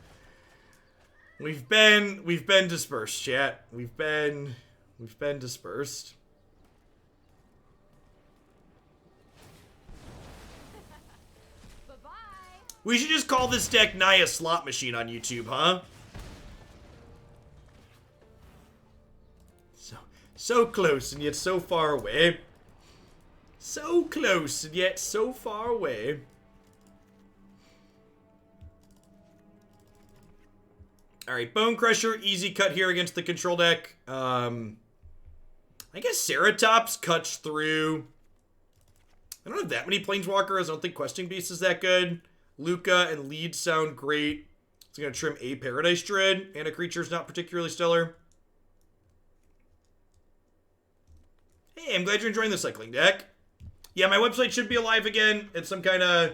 We've been dispersed, chat. We've been dispersed. Bye-bye. We should just call this deck Naya Slot Machine on YouTube, huh? So close and yet so far away. So close and yet so far away. Alright, Bonecrusher, easy cut here against the control deck. I guess Ceratops cuts through. I don't have that many Planeswalkers. I don't think Questing Beast is that good. Lukka and Lead sound great. It's going to trim a Paradise Druid, and a creature's not particularly stellar. Hey, I'm glad you're enjoying the cycling deck. Yeah, my website should be alive again. It's some kind of...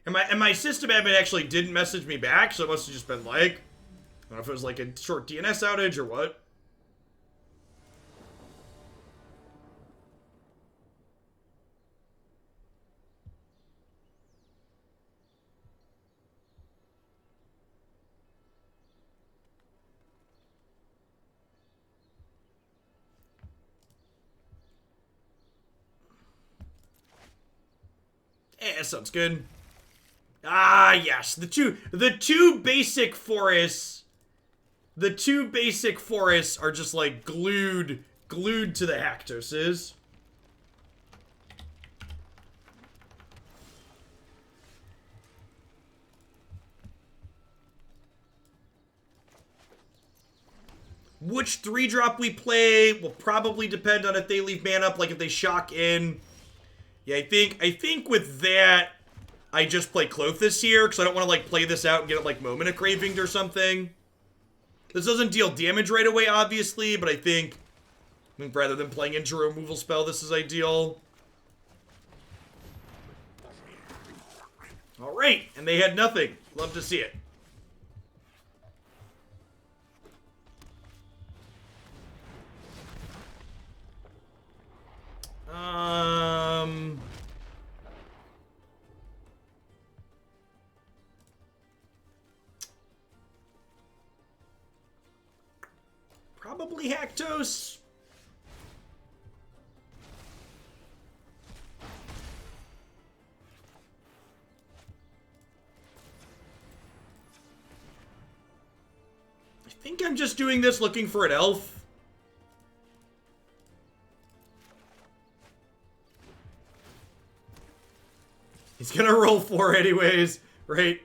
And my system admin actually didn't message me back, so it must have just been like... I don't know if it was like a short DNS outage or what. Eh, that sounds good. Ah, yes. The two basic forests. The two basic forests are just like glued to the Haktoses. Which 3-drop we play will probably depend on if they leave mana up, like if they shock in. Yeah, I think with that, I just play Klothys here, because I don't want to, like, play this out and get it, like, Moment of Craving or something. This doesn't deal damage right away, obviously, but I think rather than playing into a removal spell, this is ideal. Alright, and they had nothing. Love to see it. Probably Haktos. I think I'm just doing this looking for an elf. He's gonna roll 4 anyways, right?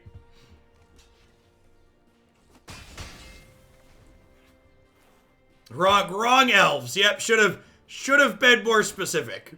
Wrong elves. Yep, should have been more specific.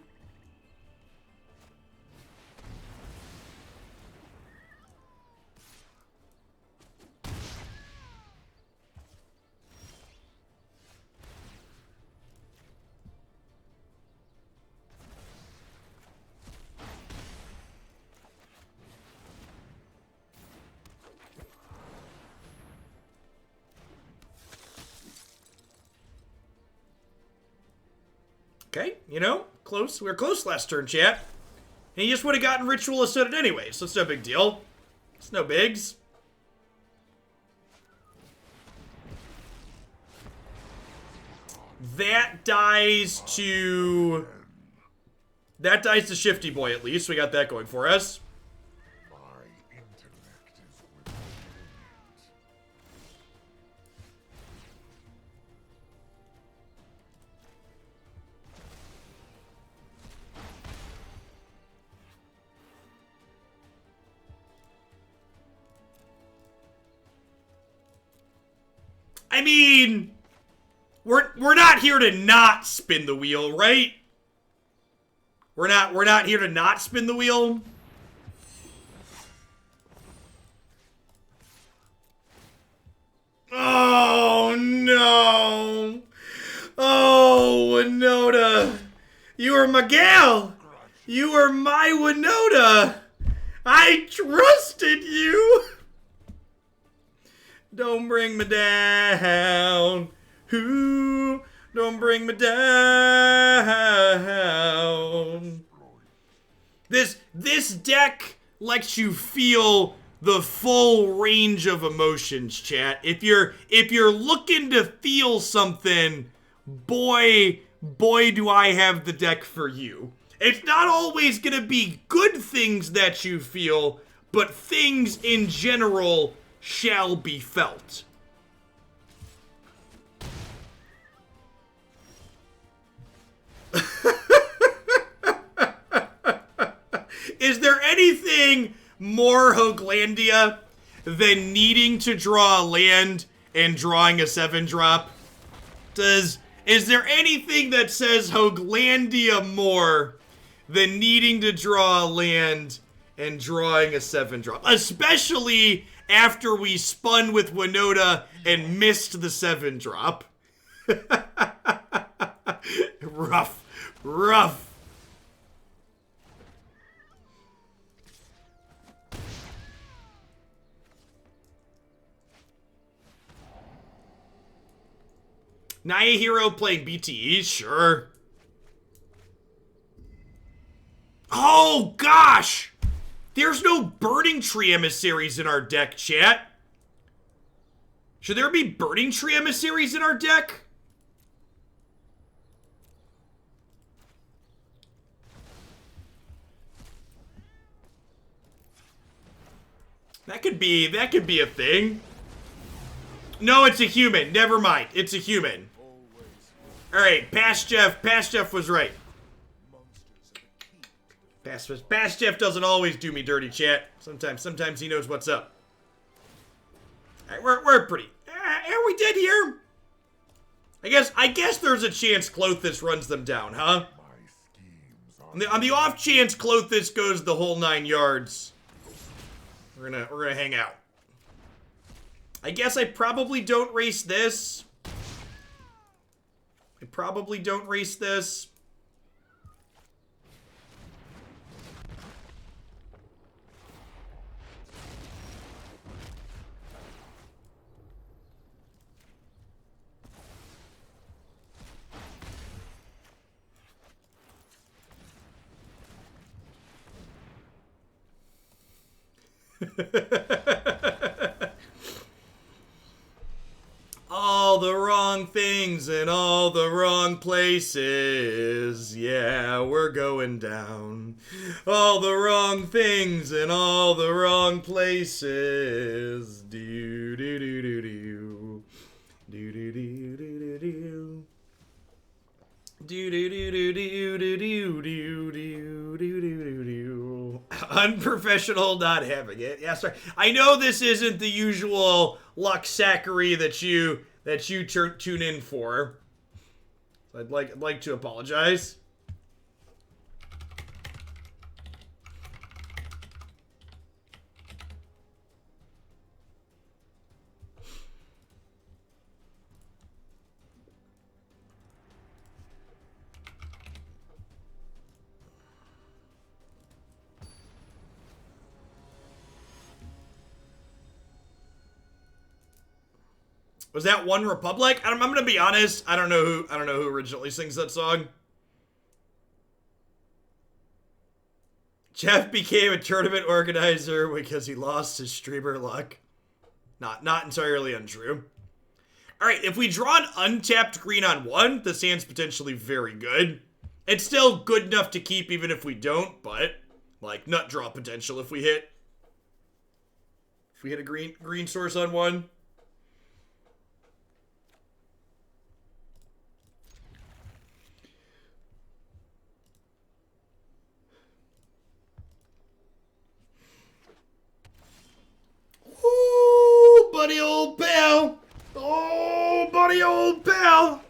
Okay, you know, close. We were close last turn, chat. And he just would have gotten Ritual Ascended anyway, so it's no big deal. It's no bigs. That dies to Shifty Boy at least. We got that going for us. I mean, we're not here to not spin the wheel, right? We're not here to not spin the wheel. Oh no. Oh, Winota. You are my gal. You are my Winota. I trusted you. Don't bring me down. Who? Don't bring me down. This deck lets you feel the full range of emotions, chat. If you're looking to feel something, boy do I have the deck for you. It's not always gonna be good things that you feel, but things in general shall be felt. Is there anything more Hoaglandia than needing to draw a land and drawing a 7-drop? Is there anything that says Hoaglandia more than needing to draw a land and drawing a 7-drop? Especially after we spun with Winota and missed the 7-drop. Rough. Naya Hero playing BTE, sure. Oh, gosh! There's no Burning Tree emissaries in our deck, chat. Should there be Burning Tree emissaries in our deck? That could be a thing. No, it's a human. Never mind. It's a human. Alright, Past Jeff was right. Past Jeff doesn't always do me dirty, chat. Sometimes he knows what's up. Alright, we're pretty. Are we dead here? I guess there's a chance Klothys runs them down, huh? On the off chance Klothys goes the whole 9 yards, we're gonna hang out. I guess I probably don't race this. All the wrong things in all the wrong places. Yeah, we're going down. All the wrong things in all the wrong places. Do do do do do. Do do do do do do. Do do do do do do do do do do do do. Unprofessional, not having it. Yeah, sorry. I know this isn't the usual Luxackery that you tune in for. I'd like to apologize. Was that One Republic? I'm gonna be honest. I don't know who originally sings that song. Jeff became a tournament organizer because he lost his streamer luck. Not entirely untrue. All right, if we draw an untapped green on 1, this hand's potentially very good. It's still good enough to keep even if we don't, but like nut draw potential if we hit a green source on 1. Ooh, buddy old pal. Oh, buddy old pal.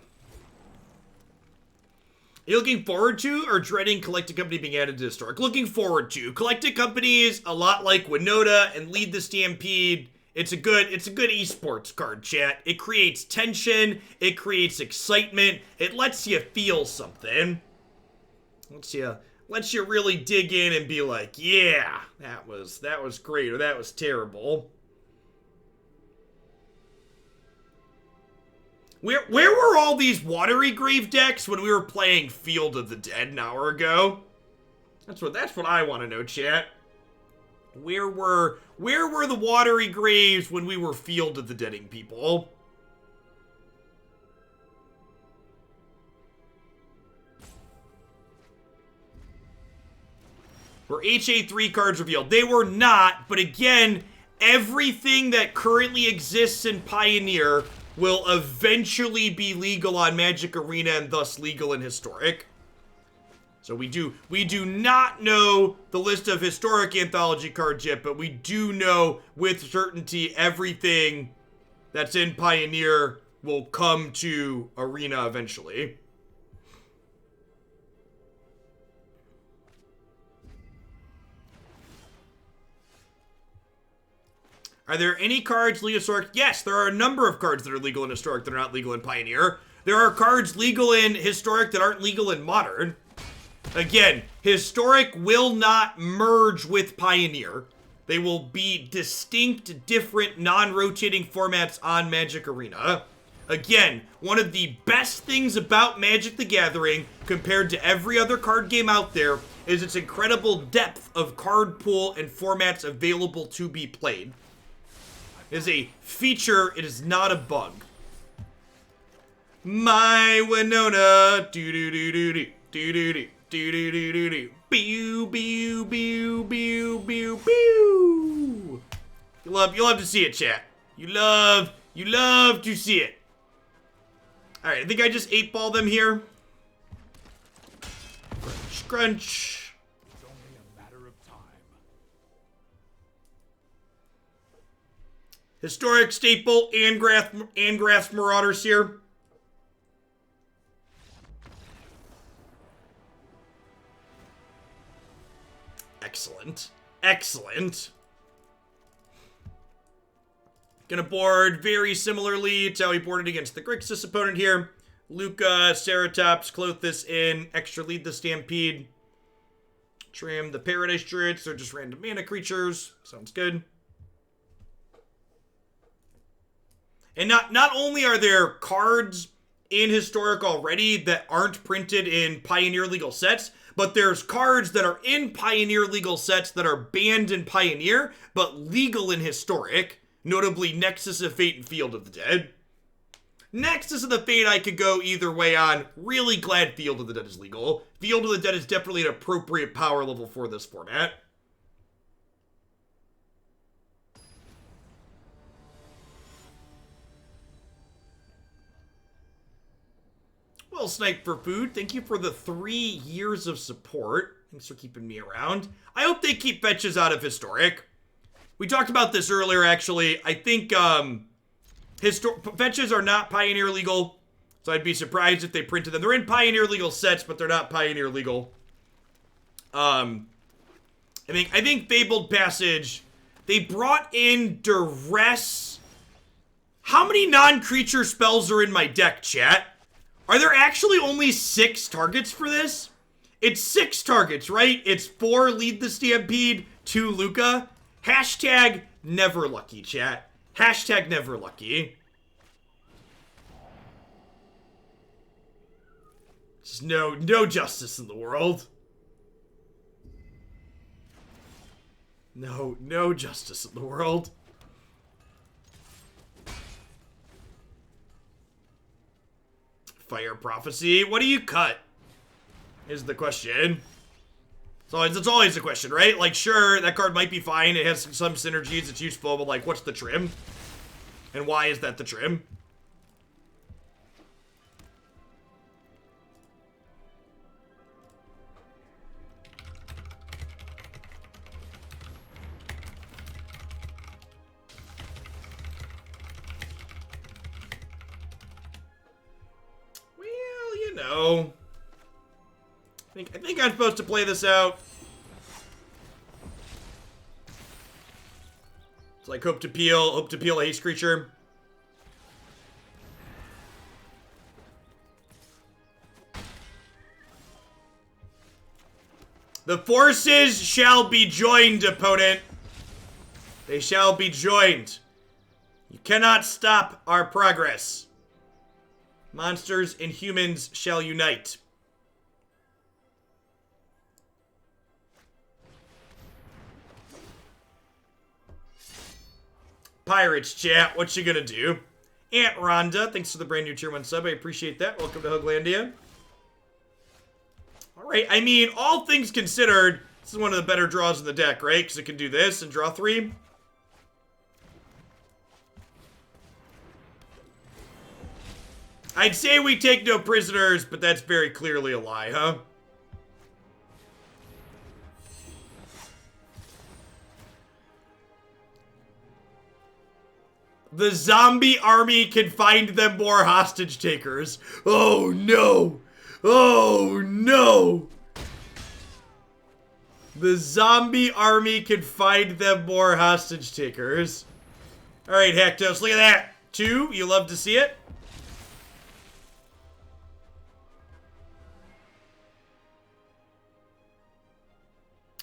You looking forward to or dreading Collected Company being added to Historic? Looking forward to. Collected Company is a lot like Winota and Lead the Stampede. It's a good esports card, chat. It creates tension. It creates excitement. It lets you feel something. Lets you really dig in and be like, yeah, that was great or that was terrible. Where were all these Watery Grave decks when we were playing Field of the Dead an hour ago? That's what I want to know, chat. Where were the Watery Graves when we were Field of the Deading people? Were HA3 cards revealed? They were not, but again, everything that currently exists in Pioneer will eventually be legal on Magic Arena and thus legal in Historic. So we do not know the list of Historic Anthology cards yet, but we do know with certainty everything that's in Pioneer will come to Arena eventually. Are there any cards legal in Historic? Yes, there are a number of cards that are legal in Historic that are not legal in Pioneer. There are cards legal in Historic that aren't legal in Modern. Again, Historic will not merge with Pioneer. They will be distinct, different, non-rotating formats on Magic Arena. Again, one of the best things about Magic the Gathering compared to every other card game out there is its incredible depth of card pool and formats available to be played. It is a feature, it is not a bug. My Winota, do-do-do-do-do, do-do-do, do-do-do-do-do, pew, pew, pew, pew, pew. You love to see it, chat. You love to see it. Alright, I think I just 8-ball them here. Crunch, crunch. Historic staple, Angrath's Marauders here. Excellent. Excellent. Gonna board very similarly to how he boarded against the Grixis opponent here. Lukka, Ceratops, Klothys in, extra Lead the Stampede. Trim the Paradise Druids, they're just random mana creatures. Sounds good. And not only are there cards in Historic already that aren't printed in Pioneer legal sets, but there's cards that are in Pioneer legal sets that are banned in Pioneer, but legal in Historic, notably Nexus of Fate and Field of the Dead. Nexus of the Fate I could go either way on. Really glad Field of the Dead is legal. Field of the Dead is definitely an appropriate power level for this format. Well, Snipe for Food, thank you for the 3 years of support. Thanks for keeping me around. I hope they keep fetches out of Historic. We talked about this earlier, actually. I think fetches are not Pioneer legal, so I'd be surprised if they printed them. They're in Pioneer legal sets, but they're not Pioneer legal. I think Fabled Passage, they brought in Duress. How many non-creature spells are in my deck, chat? Are there actually only 6 targets for this? It's 6 targets, right? It's 4 Lead the Stampede, 2 Lukka. Hashtag never lucky, chat. Hashtag never lucky. Just no justice in the world. No justice in the world. Fire Prophecy. What do you cut? Is the question. So it's always a question, right? Like, sure, that card might be fine. It has some synergies. It's useful, but like, what's the trim? And why is that the trim? Well, you know. I think I'm supposed to play this out. It's like hope to peel a haste creature. The forces shall be joined, opponent. They shall be joined. You cannot stop our progress. Monsters and humans shall unite. Pirates, chat. What you gonna do? Aunt Rhonda, thanks for the brand new tier 1 sub. I appreciate that. Welcome to Huglandia. Alright, I mean, all things considered, this is one of the better draws in the deck, right? Because it can do this and draw 3. I'd say we take no prisoners, but that's very clearly a lie, huh? The zombie army can find them more hostage takers. Oh no! Oh no! The zombie army can find them more hostage takers. Alright, Haktos, look at that. 2, you love to see it.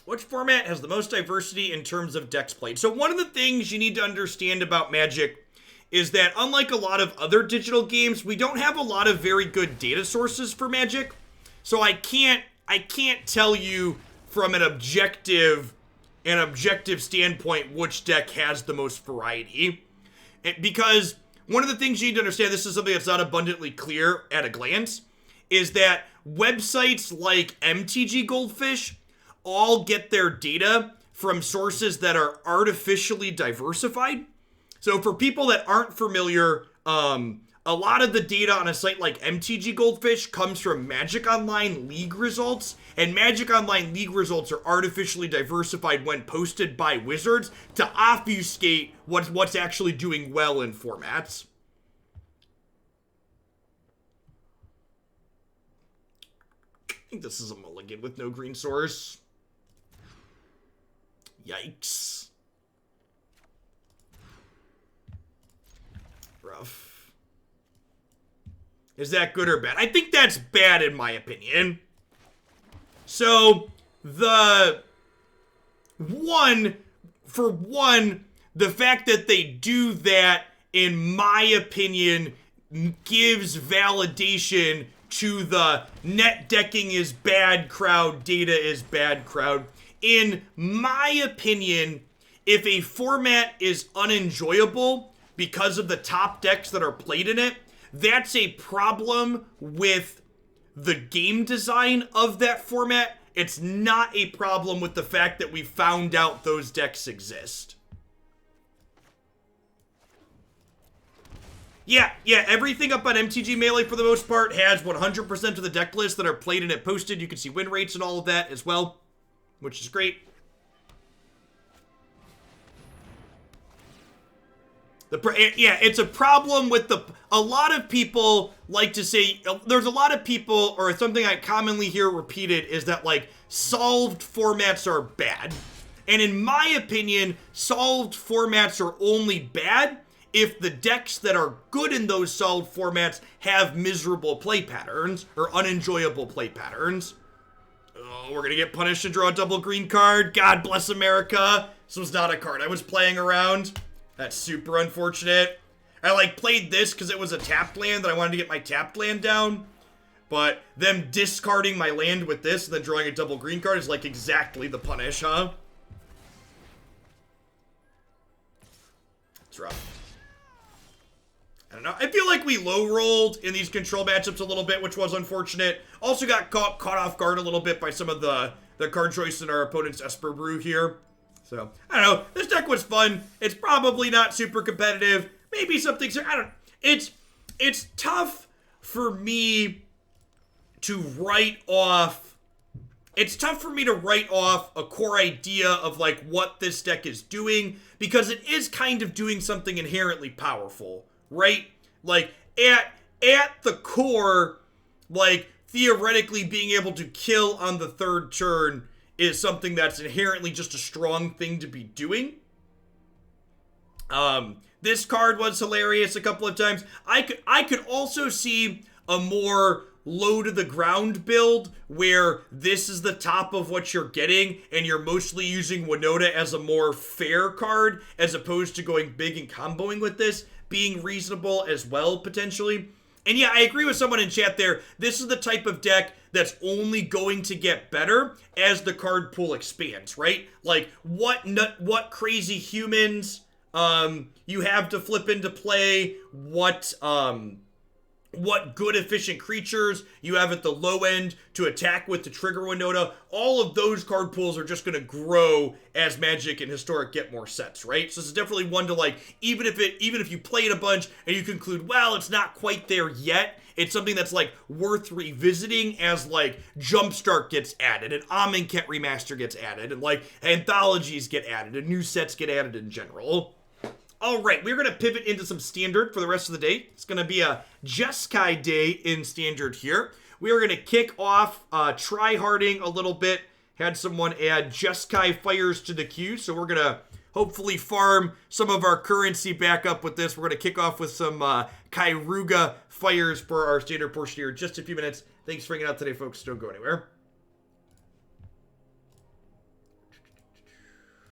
Which format has the most diversity in terms of decks played? So one of the things you need to understand about Magic is that unlike a lot of other digital games, we don't have a lot of very good data sources for Magic. So I can't tell you from an objective standpoint which deck has the most variety. Because one of the things you need to understand, this is something that's not abundantly clear at a glance, is that websites like MTG Goldfish all get their data from sources that are artificially diversified. So for people that aren't familiar, a lot of the data on a site like MTG Goldfish comes from Magic Online League results, and Magic Online League results are artificially diversified when posted by Wizards to obfuscate what's actually doing well in formats. I think this is a mulligan with no green source. Yikes. Rough. Is that good or bad? I think that's bad in my opinion. So, the fact that they do that, in my opinion, gives validation to the net decking is bad crowd, data is bad crowd. In my opinion, if a format is unenjoyable because of the top decks that are played in it, that's a problem with the game design of that format. It's not a problem with the fact that we found out those decks exist. Yeah, everything up on MTG Melee for the most part has 100% of the deck lists that are played and it posted. You can see win rates and all of that as well, which is great. It's a problem with a lot of people like to say, there's a lot of people, or something I commonly hear repeated is that, like, solved formats are bad. And in my opinion, solved formats are only bad if the decks that are good in those solved formats have miserable play patterns, or unenjoyable play patterns. Oh, we're gonna get punished and draw a double green card. God bless America. This was not a card I was playing around. That's super unfortunate. I, like, played this because it was a tapped land that I wanted to get my tapped land down. But them discarding my land with this and then drawing a double green card is, like, exactly the punish, huh? It's rough. I don't know. I feel like we low-rolled in these control matchups a little bit, which was unfortunate. Also got caught off guard a little bit by some of the card choice in our opponent's Esper Brew here. So, I don't know. This deck was fun. It's probably not super competitive. Maybe something... I don't... It's tough for me to write off... It's tough for me to write off a core idea of, like, what this deck is doing, because it is kind of doing something inherently powerful, right? Like, at the core, like, theoretically being able to kill on the third turn is something that's inherently just a strong thing to be doing. This card was hilarious a couple of times. I could also see a more low to the ground build where this is the top of what you're getting and you're mostly using Winota as a more fair card as opposed to going big and comboing with this, being reasonable as well, potentially. And yeah, I agree with someone in chat there. This is the type of deck that's only going to get better as the card pool expands, right? Like, what crazy humans you have to flip into play, what good efficient creatures you have at the low end to attack with to trigger Winota. All of those card pools are just going to grow as Magic and Historic get more sets, right? So this is definitely one to, like, even if you play it a bunch and you conclude, well, it's not quite there yet, it's something that's, like, worth revisiting as, like, Jumpstart gets added and Amonkhet Remaster gets added and, like, anthologies get added and new sets get added in general. All right, we're going to pivot into some Standard for the rest of the day. It's going to be a Jeskai day in Standard here. We are going to kick off try-harding a little bit. Had someone add Jeskai Fires to the queue, so we're going to hopefully farm some of our currency back up with this. We're going to kick off with some Kairuga Fires for our Standard portion here in just a few minutes. Thanks for hanging out today, folks. Don't go anywhere.